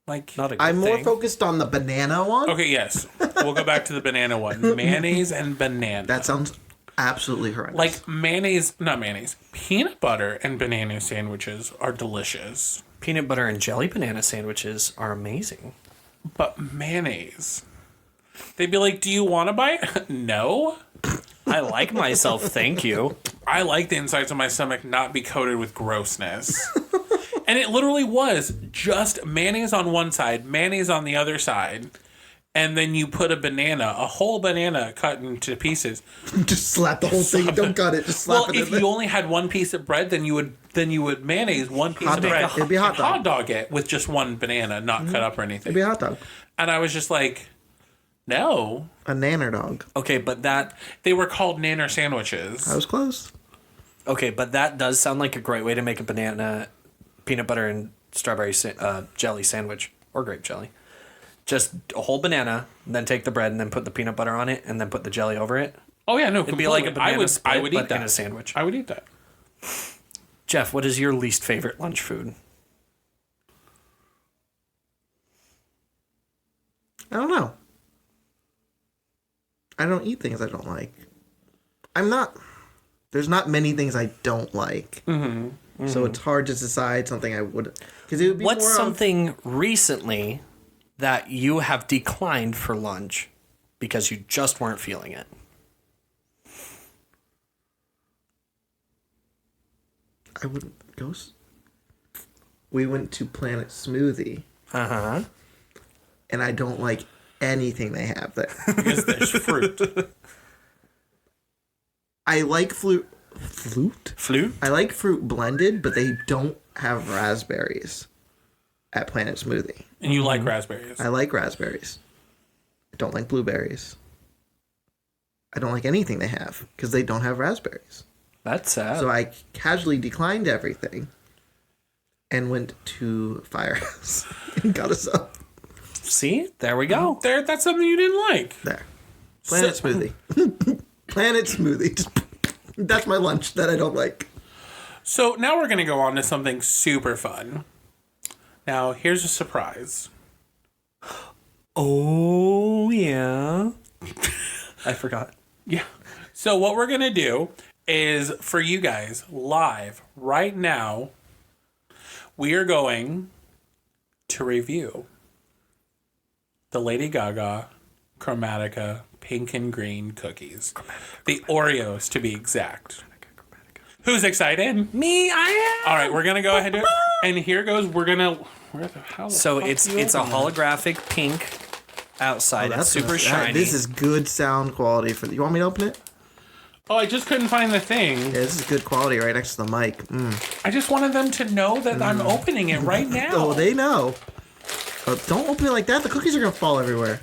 S1: Like,
S2: not a good
S3: I'm more
S2: thing.
S3: focused on the banana one.
S1: okay, yes. We'll go back to the banana one. Mayonnaise and banana.
S3: That sounds absolutely horrendous.
S1: like not mayonnaise. Peanut butter and banana sandwiches are delicious.
S2: Peanut butter and jelly banana sandwiches are amazing.
S1: But mayonnaise. They'd be like, do you want to buy it? No.
S2: I like myself, thank you.
S1: I like the insides of my stomach not be coated with grossness. And it literally was just mayonnaise on one side, mayonnaise on the other side. And then you put a whole banana cut into pieces.
S3: just slap the whole thing. Don't cut it. Just slap
S1: Well,
S3: it in
S1: if
S3: there.
S1: you only had one piece of bread, then you would mayonnaise one piece
S3: Hot
S1: of
S3: dog.
S1: bread.
S3: It'd be a hot
S1: and
S3: dog.
S1: hot dog it with just one banana, not cut up or anything.
S3: It'd be a hot dog.
S1: And I was just like, no.
S3: A nanner dog.
S2: Okay, but that
S1: They were called nanner sandwiches.
S3: I was close.
S2: that does sound like a great way to make a banana, peanut butter and strawberry jelly sandwich or grape jelly. Just a whole banana, then take the bread and then put the peanut butter on it and then put the jelly over it.
S1: Oh yeah, no,
S2: It'd be like a
S1: completely.
S2: banana split,
S1: I would eat
S2: but
S1: that
S2: in a sandwich.
S1: I would eat that.
S2: Jeff, what is your least favorite lunch food?
S3: I don't know. I don't eat things I don't like. There's not many things I don't like. So it's hard to decide something I would. Because it would be
S2: What's
S3: more
S2: something recently that you have declined for lunch because you just weren't feeling it?
S3: I wouldn't go. We went to Planet Smoothie,
S2: Uh-huh.
S3: and I don't like anything they have there.
S1: Because there's fruit.
S3: I like flute.
S2: Flute?
S3: I like fruit blended, but they don't have raspberries at Planet Smoothie.
S1: And you like raspberries.
S3: I like raspberries. I don't like blueberries. I don't like anything they have because they don't have raspberries.
S2: That's sad.
S3: So I casually declined everything and went to Firehouse and got us up
S2: See? There we go.
S1: There, that's something you didn't like.
S3: there. Planet
S1: So-
S3: Smoothie. Planet Smoothie. Just, that's my lunch that I don't like.
S1: So now we're going to go on to something super fun. Now, here's a surprise.
S2: Oh, yeah. I forgot.
S1: Yeah. So what we're going to do is for you guys live right now, we are going to review the Lady Gaga Chromatica pink and green cookies. The Oreos, to be exact. Who's excited?
S2: Me, I am.
S1: All right, we're going to go ahead and do it. And here goes, we're going to... How the
S2: So
S1: fuck
S2: it's
S1: do you
S2: a
S1: open that?
S2: holographic pink outside. It's super shiny.
S3: This is good sound quality for. You want me to open it?
S1: Oh, I just couldn't find the thing.
S3: Yeah, this is good quality right next to the mic.
S1: I just wanted them to know that I'm opening it right now.
S3: Oh, they know. Oh, don't open it like that. The cookies are gonna fall everywhere.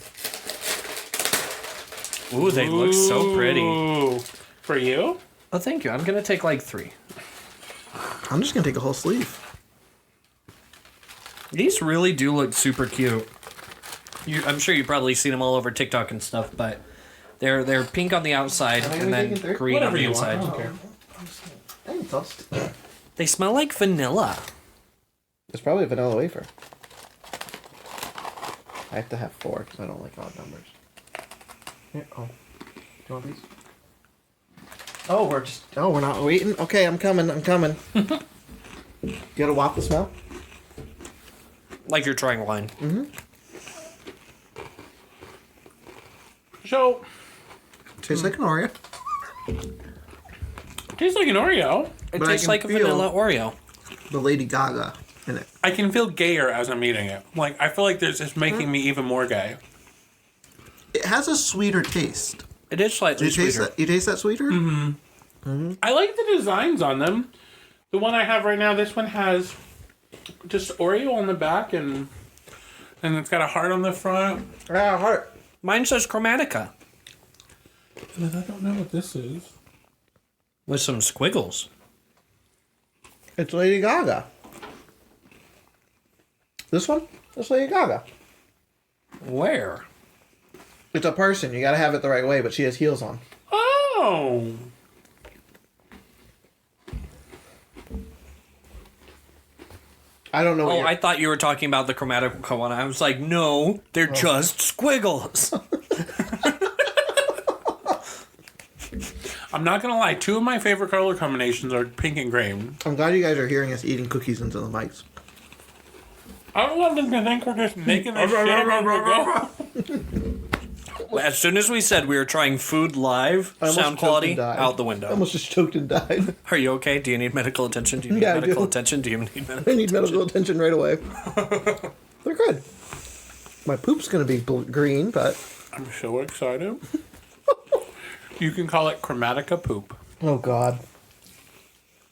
S2: Ooh, they look so pretty.
S1: Ooh. For you?
S2: Oh, thank you. I'm gonna take like 3.
S3: I'm just gonna take a whole sleeve.
S2: These really do look super cute. I'm sure you've probably seen them all over TikTok and stuff, but they're pink on the outside and then
S3: taking 3?
S2: green
S1: Whatever
S2: on the
S1: you want. I
S2: inside.
S1: don't care.
S3: I ain't touched.
S2: They smell like vanilla.
S3: It's probably a vanilla wafer. I have to have 4 because I don't like odd numbers. Here, oh. Do you want these? Oh, we're not waiting? Okay, I'm coming. You got a waffle smell?
S2: Like you're trying wine.
S1: So,
S3: Tastes like an Oreo.
S1: tastes like an Oreo.
S2: It
S3: But I
S2: tastes
S3: can
S2: like a
S3: feel-
S2: vanilla Oreo.
S3: The Lady Gaga in it.
S1: I can feel gayer as I'm eating it. Like, I feel like it's making me even more gay.
S3: It has a sweeter taste.
S2: It is slightly
S3: You taste
S2: sweeter.
S3: that? You taste that sweeter?
S1: I like the designs on them. The one I have right now, this one has just Oreo on the back and it's got a heart on the front.
S3: Ah, heart.
S2: Mine says Chromatica
S1: And I don't know what this is.
S2: with some squiggles.
S3: It's Lady Gaga. This one? That's Lady Gaga.
S2: Where?
S3: It's a person. You gotta have it the right way, but she has heels on.
S1: Oh.
S3: I don't know what
S2: Oh,
S3: you're-
S2: I thought you were talking about the Chromatica one. I was like, no, they're just squiggles.
S1: I'm not gonna lie, 2 of my favorite color combinations are pink and green.
S3: I'm glad you guys are hearing us eating cookies into the mics.
S1: I don't want them to think we're just making this shit up as we go.
S2: As soon as we said we were trying food live,
S3: I almost
S2: sound
S3: choked
S2: quality
S3: and died.
S2: out the
S3: I
S2: window.
S3: almost just choked and died.
S2: Are you okay? Do you need medical attention? Do you need
S3: Yeah, I
S2: medical
S3: do.
S2: attention? Do you need medical
S3: I need medical attention right away. They're good. My poop's gonna be green, but
S1: I'm so excited. You can call it Chromatica poop.
S3: oh god,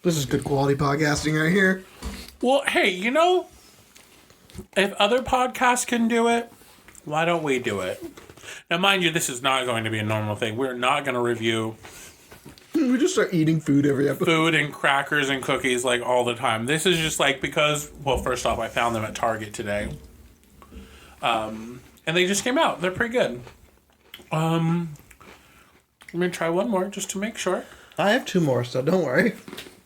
S3: this is good quality podcasting right here.
S1: Well, hey, you know, if other podcasts can do it, why don't we do it? Now, mind you, this is not going to be a normal thing. We're not going to review
S3: We just start eating food every episode.
S1: food and crackers and cookies like all the time. This is just like because, well, first off, I found them at Target today. And they just came out. They're pretty good. I'm going to try one more just to make sure.
S3: I have 2 more, so don't worry.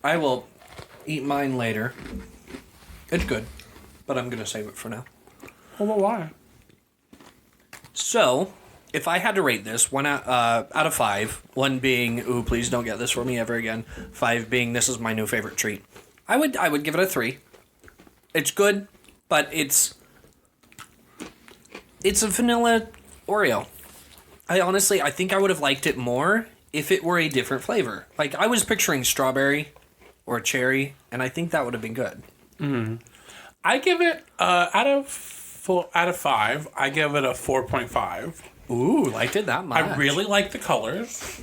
S2: I will eat mine later. It's good, but I'm going to save it for now.
S1: Well, but why?
S2: So, if I had to rate this, one out of 5, 1 being, ooh, please don't get this for me ever again, 5 being, this is my new favorite treat, I would give it a 3. It's good, but it's a vanilla Oreo. I think I would have liked it more if it were a different flavor. Like, I was picturing strawberry or cherry, and I think that would have been good.
S1: I give it, out of 5, I give it a 4.5.
S2: Ooh, liked it that much.
S1: I really like the colors.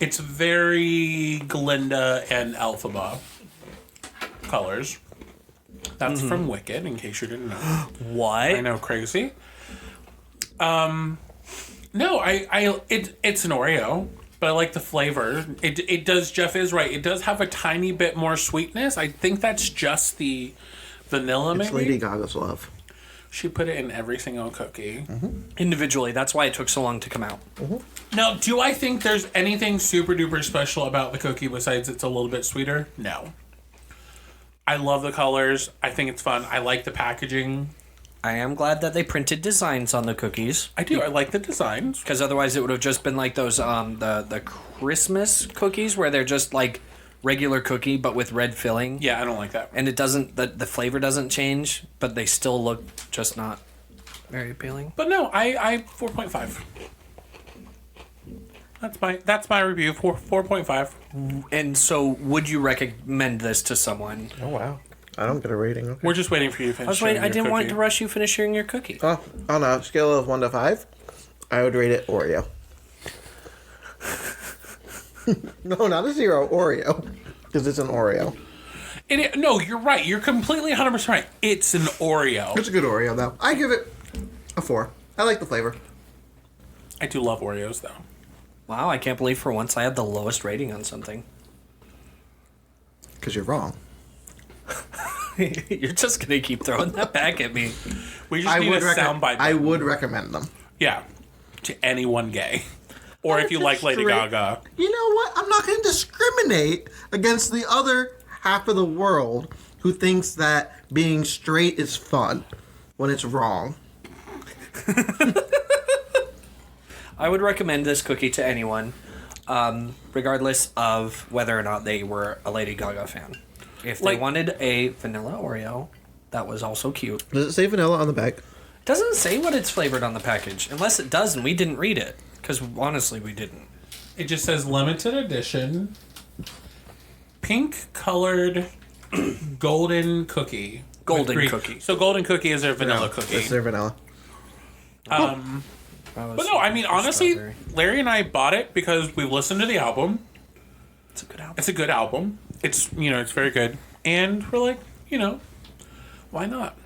S1: It's very Glinda and Elphaba colors. That's from Wicked, in case you didn't know.
S2: What?
S1: I know, crazy. No, it's an Oreo, but I like the flavor. It does. Jeff is right. It does have a tiny bit more sweetness. I think that's just the vanilla.
S3: It's
S1: Maybe
S3: Lady Gaga's love.
S1: she put it in every single cookie.
S2: Individually, that's why it took so long to come out.
S1: Now, do I think there's anything super duper special about the cookie besides it's a little bit sweeter? No. I love the colors. I think it's fun. I like the packaging.
S2: I am glad that they printed designs on the cookies,
S1: I do. I like the designs.
S2: because otherwise it would have just been like those the Christmas cookies where they're just like regular cookie but with red filling.
S1: Yeah, I don't like that.
S2: And it doesn't the flavor doesn't change, but they still look just not very appealing.
S1: But no, I 4.5. That's my review. 4.5.
S2: And so, would you recommend this to someone?
S3: Oh wow, I don't get a rating. Okay.
S1: We're just waiting for you to finish.
S2: I was waiting.
S1: sharing
S2: I
S1: your
S2: didn't want
S1: cookie.
S2: to rush you finishing your cookie.
S3: Oh, on a scale of 1 to 5, I would rate it Oreo. No, not a 0, Oreo, because it's an Oreo.
S1: No, you're right. You're completely 100% right. It's an Oreo.
S3: It's a good Oreo though. I give it a 4. I like the flavor.
S1: I do love Oreos though.
S2: Wow, I can't believe for once I had the lowest rating on something.
S3: Because you're wrong.
S2: You're just gonna keep throwing that back at me.
S1: We just need a soundbite.
S3: I would recommend them.
S1: Yeah, to anyone gay, or if you like Lady Gaga.
S3: You know what? I'm not going to discriminate against the other half of the world who thinks that being straight is fun when it's wrong.
S2: I would recommend this cookie to anyone, regardless of whether or not they were a Lady Gaga fan. If they wanted a vanilla Oreo, that was also cute.
S3: Does it say vanilla on the back?
S2: It doesn't say what it's flavored on the package, unless it does, and we didn't read it. Because honestly, we didn't.
S1: It just says limited edition, pink colored golden cookie.
S2: Golden cookie.
S1: So golden cookie is their vanilla cookie.
S3: It's their vanilla.
S1: But no, I mean honestly, Larry and I bought it because we listened to the album.
S2: It's a good album.
S1: It's a good album. It's it's very good, and we're like, why not?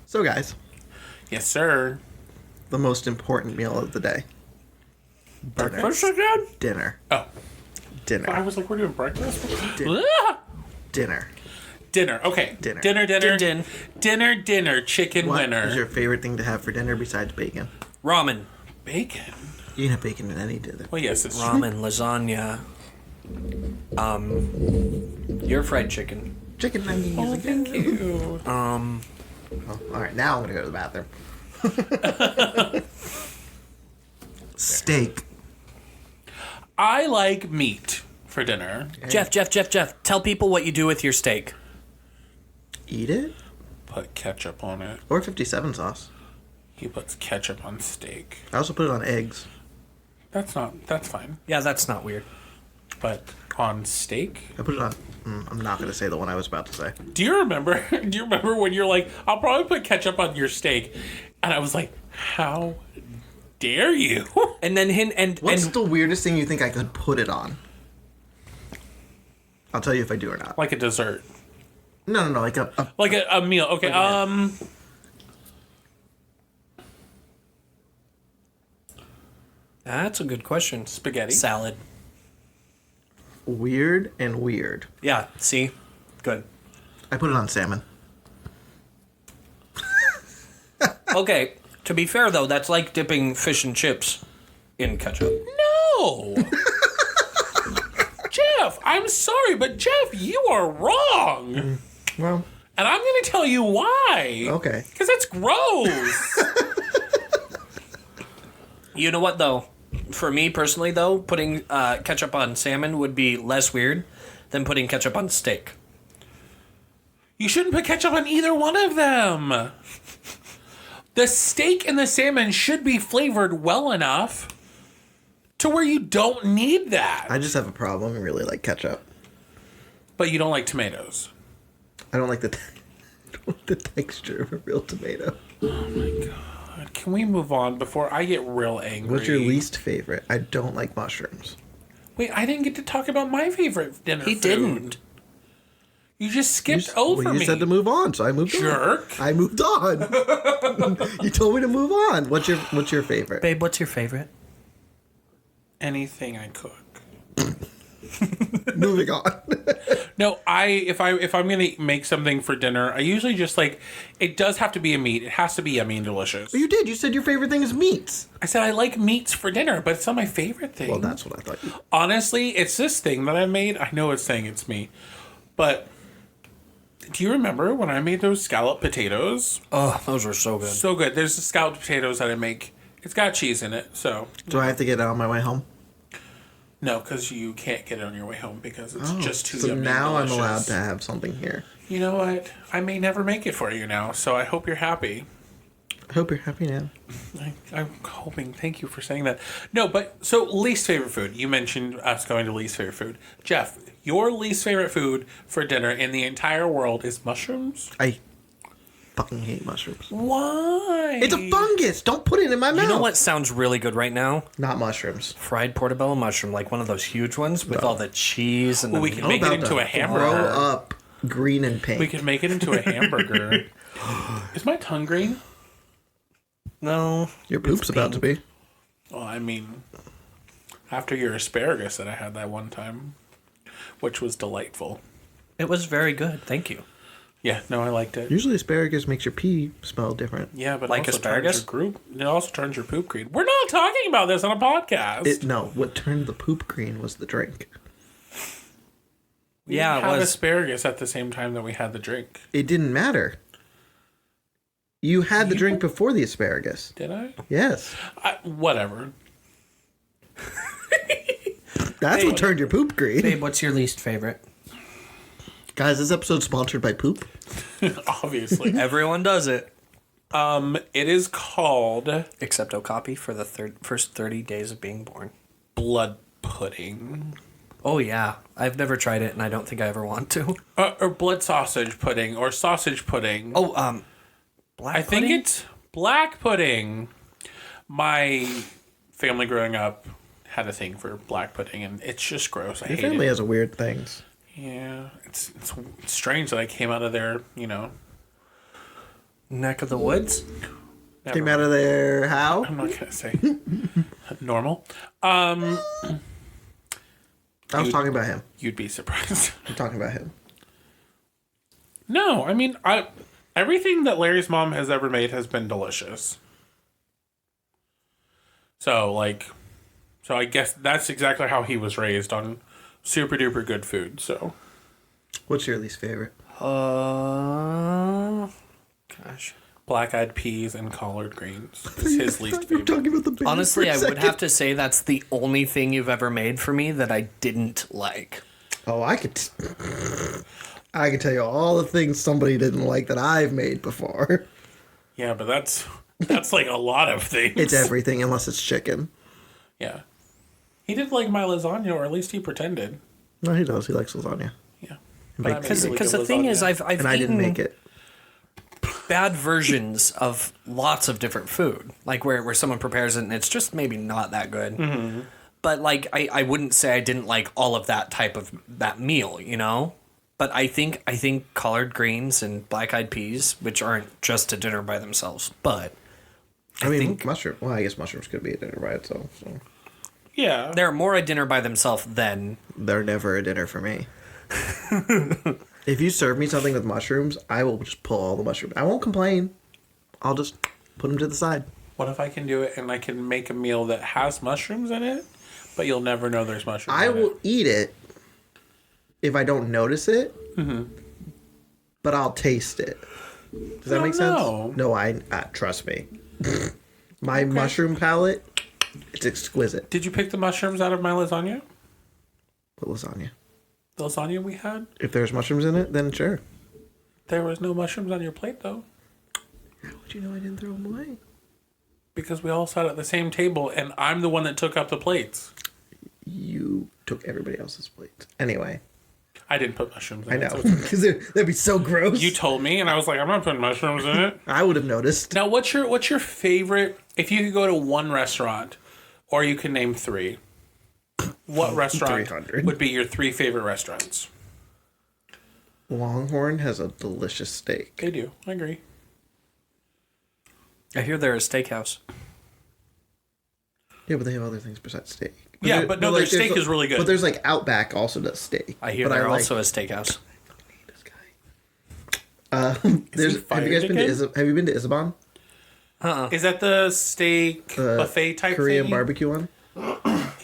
S3: So, guys,
S1: Yes, sir.
S3: the most important meal of the day.
S1: Breakfast again?
S3: Dinner.
S1: Oh, I
S3: Dinner.
S1: was like, we're doing breakfast.
S3: Dinner.
S1: Ah!
S3: Dinner.
S1: Dinner. Okay.
S3: Dinner.
S1: Dinner. Chicken
S3: What
S1: winner.
S3: is your favorite thing to have for dinner besides bacon?
S2: Ramen.
S1: Bacon.
S3: You can have bacon in any dinner.
S1: Well, yes, it's true.
S2: Ramen, lasagna. Your fried chicken.
S3: Chicken nuggets.
S1: Oh, thank you.
S3: Oh, all right, now I'm gonna go to the bathroom. Steak.
S1: I like meat for dinner.
S2: Jeff. Tell people what you do with your steak.
S3: Eat it
S1: Put ketchup on it.
S3: or 57 sauce.
S1: He puts ketchup on steak.
S3: I also put it on eggs.
S1: That's fine.
S2: Yeah, that's not weird.
S1: But on steak?
S3: I put it on. I'm not gonna say the one I was about to say.
S1: Do you remember when you're like, I'll probably put ketchup on your steak? And I was like, how dare you?
S2: And then
S3: What's the weirdest thing you think I could put it on? I'll tell you if I do or not.
S1: Like a dessert.
S3: No, like
S1: Like a meal. Okay,
S2: That's a good question.
S1: spaghetti.
S2: Salad.
S3: weird and weird.
S2: Yeah, see? Good.
S3: I put it on salmon.
S2: Okay, to be fair though, that's like dipping fish and chips in ketchup.
S1: No! Jeff, I'm sorry, but Jeff, you are wrong.
S3: Well,
S1: And I'm going to tell you why.
S3: okay.
S1: Because that's gross.
S2: You know what though? For me personally though, putting ketchup on salmon would be less weird than putting ketchup on steak.
S1: You shouldn't put ketchup on either one of them. The steak and the salmon should be flavored well enough to where you don't need that.
S3: I just have a problem. I really like ketchup.
S1: But you don't like tomatoes.
S3: I don't like the texture of a real tomato.
S1: God, can we move on before I get real angry?
S3: What's your least favorite? I don't like mushrooms.
S1: Wait, I didn't get to talk about my favorite dinner
S2: He
S1: food.
S2: didn't.
S1: You just skipped over
S3: Well, you
S1: me.
S3: said to move on, so I moved on.
S1: Jerk.
S3: I moved on. You told me to move on. What's your favorite?
S2: Babe, what's your favorite?
S1: Anything I cook.
S3: Moving on.
S1: No, if I'm gonna make something for dinner, I usually just like it does have to be a meat. It has to be yummy and delicious.
S3: You did. You said your favorite thing is meats.
S1: I said I like meats for dinner, but it's not my favorite thing.
S3: Well, that's what I thought.
S1: Honestly, it's this thing that I made. I know it's saying it's me, but do you remember when I made those scallop potatoes?
S2: Oh, those were so good.
S1: So good. There's the scallop potatoes that I make. It's got cheese in it, so
S3: Do I have to get it on my way home?
S1: no, because you can't get it on your way home because it's just too
S3: So
S1: yummy.
S3: now
S1: and
S3: I'm allowed
S1: delicious.
S3: to have something here.
S1: You know what? I may never make it for you now, so I hope you're happy.
S3: I hope you're happy now.
S1: I'm hoping. Thank you for saying that. No, but so least favorite food. You mentioned us going to least favorite food. Jeff, your least favorite food for dinner in the entire world is mushrooms?
S3: I fucking hate mushrooms.
S1: Why?
S3: It's a fungus. Don't put it in my mouth.
S2: You know what sounds really good right now?
S3: Not mushrooms.
S2: Fried portobello mushroom, like one of those huge ones with all the cheese and the
S1: we can
S2: meat.
S1: make it
S3: About
S1: into
S3: to
S1: a hamburger.
S3: Grow up green and pink.
S1: We can make it into a hamburger. Is my tongue green?
S2: No.
S3: Your poop's about to be.
S1: Well, I mean, after your asparagus that I had that one time, which was delightful.
S2: It was very good. Thank you.
S1: Yeah, no, I liked it.
S3: Usually asparagus makes your pee smell different.
S1: Yeah, but
S2: Like
S1: also
S2: asparagus?
S1: it also turns your poop green. We're not talking about this on a podcast.
S3: No, what turned the poop green was the drink.
S1: We
S2: Yeah,
S1: didn't
S2: it
S1: have
S2: was.
S1: asparagus at the same time that we had the drink.
S3: It didn't matter. You had the drink before the asparagus.
S1: Did I?
S3: Yes.
S1: Whatever.
S3: That's what turned your poop green.
S2: Babe, what's your least favorite?
S3: Guys, this episode's sponsored by poop.
S1: Obviously.
S2: Everyone does it.
S1: It is called
S2: Except Okapi for the first 30 days of being born.
S1: blood pudding.
S2: Oh, yeah. I've never tried it, and I don't think I ever want to.
S1: Or blood sausage pudding, or sausage pudding.
S2: Oh, black
S1: I think
S2: pudding?
S1: it's black pudding. My family growing up had a thing for black pudding, and it's just gross. I
S3: Your
S1: hate
S3: family
S1: it.
S3: has weird things.
S1: Yeah, it's strange that I came out of there,
S2: Neck of the woods?
S3: Came out of there how?
S1: I'm not gonna say normal.
S3: I was talking about him.
S1: You'd be surprised.
S3: I'm talking about him.
S1: No, I mean, everything that Larry's mom has ever made has been delicious. So I guess that's exactly how he was raised, on super duper good food. So
S3: What's your least favorite?
S2: Gosh.
S1: black-eyed peas and collard greens is his least
S3: You're
S1: favorite.
S3: talking about the band
S2: Honestly,
S3: for a
S2: I would
S3: second.
S2: have to say that's the only thing you've ever made for me that I didn't like.
S3: Oh, I could tell you all the things somebody didn't like that I've made before.
S1: Yeah, but that's like a lot of things.
S3: It's everything unless it's chicken.
S1: Yeah, he did like my lasagna, or at least he pretended.
S3: No, he does. He likes lasagna.
S1: Yeah,
S3: But I
S1: I
S3: made
S2: Because
S1: really
S2: the
S1: good
S2: thing is,
S1: lasagna.
S2: I've
S3: And I didn't
S2: eaten
S3: make it.
S2: bad versions of lots of different food, like where someone prepares it and it's just maybe not that good. Mm-hmm. But like I wouldn't say I didn't like all of that type of that meal, But I think collard greens and black-eyed peas, which aren't just a dinner by themselves, but
S3: I mean,
S2: think-
S3: mushroom. Well, I guess mushrooms could be a dinner by itself. So
S1: Yeah,
S2: they're more a dinner by themselves than
S3: they're never a dinner for me. If you serve me something with mushrooms, I will just pull all the mushrooms. I won't complain. I'll just put them to the side.
S1: what if I can do it and I can make a meal that has mushrooms in it, but you'll never know there's mushrooms
S3: I
S1: in
S3: will
S1: it?
S3: eat it if I don't notice it, but I'll taste it. Does that
S1: Oh,
S3: make sense?
S1: no.
S3: No, I trust me. My mushroom palate, it's exquisite.
S1: Did you pick the mushrooms out of my lasagna?
S3: What lasagna?
S1: The lasagna we had?
S3: If there's mushrooms in it, then sure.
S1: There was no mushrooms on your plate, though,
S3: How would you know I didn't throw them away?
S1: because we all sat at the same table, and I'm the one that took up the plates.
S3: You took everybody else's plates. Anyway,
S1: I didn't put mushrooms in
S3: I
S1: it.
S3: know.
S1: so it's-
S3: Because that'd be so gross.
S1: You told me, and I was like, I'm not putting mushrooms in it.
S3: I would have noticed.
S1: Now, what's your favorite? If you could go to one restaurant, or you can name three, what restaurant
S3: 300.
S1: would be your three favorite restaurants?
S3: Longhorn has a delicious steak.
S1: They do. I agree.
S2: I hear they're a steakhouse.
S3: Yeah, but they have other things besides steak.
S1: Yeah,
S3: there-
S1: but no, their
S3: there's
S1: steak
S3: like-
S1: is really good.
S3: But there's like Outback also does steak.
S2: I hear
S3: but
S2: they're
S3: like
S2: also a steakhouse.
S3: this guy. There's. Have
S1: fired
S3: you guys been to?
S1: again?
S3: Have you been to Isabon?
S1: Is that the steak buffet type
S3: Korean
S1: thing?
S3: barbecue one.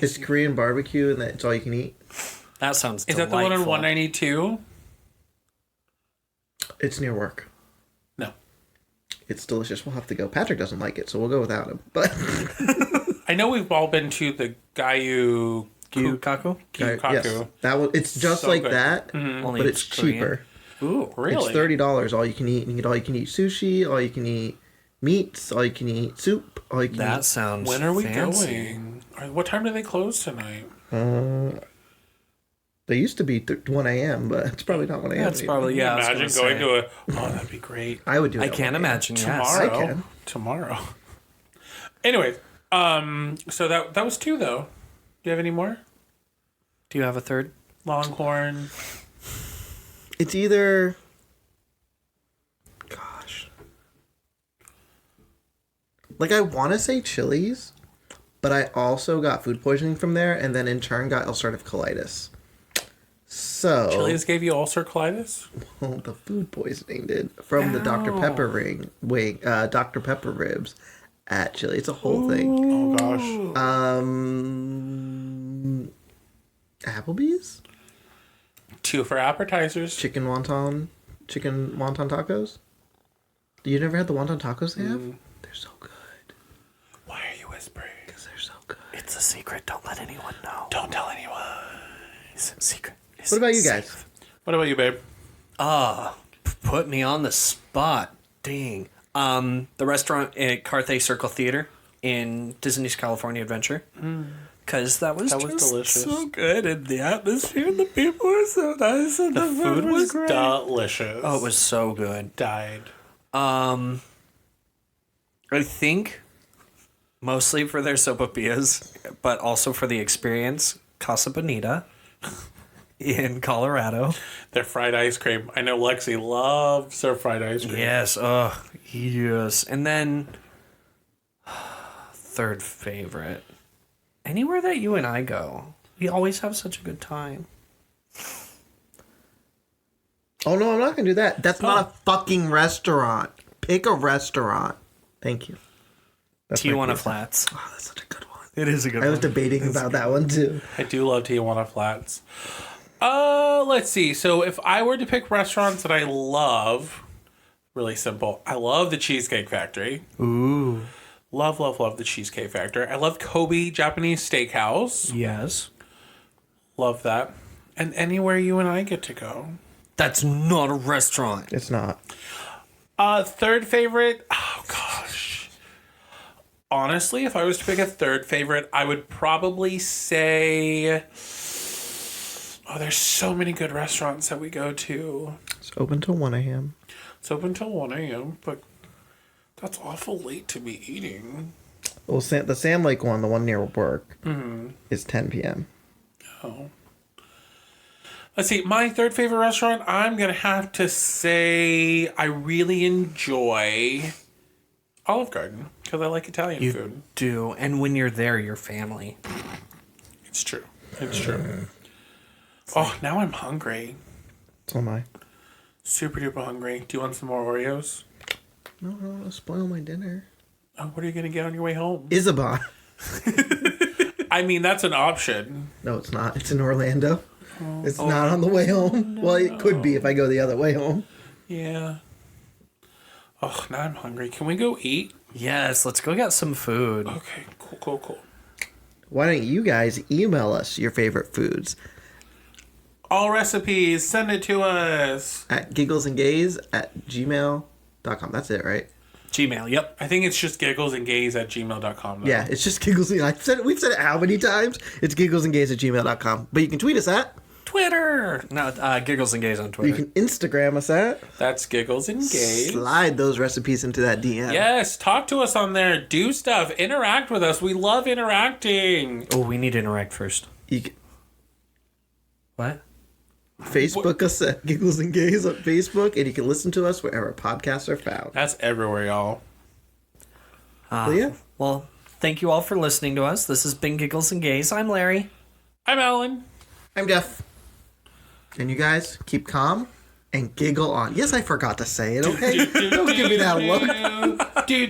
S3: It's Korean barbecue, and it's all you can eat.
S2: That sounds
S1: Is
S2: delightful.
S1: that the one on 192?
S3: It's near work.
S1: No.
S3: It's delicious. We'll have to go. Patrick doesn't like it, so we'll go without him. But
S1: I know we've all been to the Gayu
S2: Gyukaku?
S1: Gyukaku.
S3: yes, that one. It's just
S1: So
S3: like
S1: good.
S3: that,
S2: Only
S3: but it's
S2: Korean.
S3: cheaper.
S2: Ooh.
S1: Really?
S3: It's $30 all you can eat. You can get all you can eat sushi, all you can eat meats, all you can eat soup, all you can
S2: That
S3: eat.
S2: sounds
S1: When are we
S2: fancy.
S1: going? What time do they close tonight?
S3: They used to be 1 a.m., but it's probably not 1 a.m.
S2: That's
S3: anymore.
S2: probably, yeah. I was
S1: Imagine
S2: gonna
S1: going
S2: say.
S1: to a. Oh, that'd be great.
S3: I would do.
S2: I
S3: it at
S2: can't
S3: 1 a.m.
S2: imagine, yes.
S1: Tomorrow.
S3: I can.
S1: Tomorrow. Anyways, so that was two though. Do you have any more?
S2: Do you have a third?
S1: Longhorn.
S3: It's either. Gosh. Like, I want to say Chili's, but I also got food poisoning from there, and then in turn got ulcerative colitis. So.
S1: Chili's gave you ulcer colitis?
S3: Well, the food poisoning did from the Dr. Pepper Dr. Pepper ribs at Chili. It's a whole thing.
S1: Oh gosh.
S3: Applebee's
S1: Two for appetizers.
S3: chicken wonton tacos. You never had the wonton tacos they have? They're so good.
S1: Why are you whispering?
S3: Because they're so good.
S2: It's a secret. Don't let anyone know.
S1: Don't tell anyone.
S2: It's a secret. It's
S3: What about you
S2: safe.
S3: guys?
S1: What about you, babe?
S2: Put me on the spot. Dang. The restaurant at Carthay Circle Theater in Disney's California Adventure. Because that was just
S1: delicious.
S2: so good. And the atmosphere and the people were so nice. And the
S1: Food was
S2: great.
S1: delicious.
S2: Oh, it was so good.
S1: Died.
S2: I think mostly for their sopapillas, but also for the experience, Casa Bonita in Colorado.
S1: Their fried ice cream. I know Lexi loves her fried ice cream.
S2: Yes, oh, yes. And then, third favorite. Anywhere that you and I go, we always have such a good time.
S3: Oh, no, I'm not going to do that. That's not a fucking restaurant. Pick a restaurant. Thank you. That's my
S2: Tijuana
S3: piece.
S2: Flats.
S3: Oh, that's such a good one.
S2: It is a good
S3: I was
S2: one.
S3: debating about that one, too.
S1: I do love Tijuana Flats. Let's see. So if I were to pick restaurants that I love, really simple. I love the Cheesecake Factory.
S2: Ooh.
S1: Love, love, love the Cheesecake Factory. I love Kobe Japanese Steakhouse.
S2: Yes.
S1: Love that. And anywhere you and I get to go.
S2: That's not a restaurant.
S3: It's not.
S1: Third favorite. Oh, gosh. Honestly, if I was to pick a third favorite, I would probably say... Oh, there's so many good restaurants that we go to.
S3: It's open till 1 a.m.
S1: It's open till 1 a.m., but that's awful late to be eating.
S3: Well, the Sand Lake one, the one near work, is 10 p.m.
S1: Oh. Let's see. My third favorite restaurant, I'm going to have to say I really enjoy Olive Garden because I like Italian food.
S2: Do. And when you're there, you're family.
S1: It's true. It's true. Oh, now I'm hungry.
S3: So am I.
S1: Super duper hungry. Do you want some more Oreos?
S3: No, I don't want to spoil my dinner.
S1: Oh, what are you going to get on your way home?
S3: Isabon.
S1: I mean, that's an option.
S3: No, it's not. It's in Orlando. It's not on the way home. Well, it could be if I go the other way home.
S1: Yeah. Oh, now I'm hungry. Can we go eat?
S2: Yes, let's go get some food.
S1: Okay, cool.
S3: Why don't you guys email us your favorite foods
S1: All recipes, send it to us.
S3: at gigglesandgaze@gmail.com. That's it, right?
S2: Gmail, yep.
S1: I think it's just gigglesandgaze@gmail.com. though.
S3: Yeah, it's just giggles. We've said it how many times? It's gigglesandgaze@gmail.com. But you can tweet us at.
S2: Twitter. No, Giggles and Gaze on Twitter.
S3: You can Instagram us at.
S1: That's Giggles and Gaze.
S3: Slide those recipes into that DM.
S1: Yes, talk to us on there. Do stuff. Interact with us. We love interacting.
S2: Oh, we need to interact first.
S3: You can
S2: What?
S3: Facebook us at Giggles and Gaze on Facebook, and you can listen to us wherever podcasts are found.
S1: That's everywhere, y'all.
S3: So, yeah.
S2: Well, thank you all for listening to us. This has been Giggles and Gaze. I'm Larry.
S1: I'm Alan.
S3: I'm Jeff. And you guys, keep calm and giggle on. Yes, I forgot to say it, okay? Don't give me that look.
S1: Do.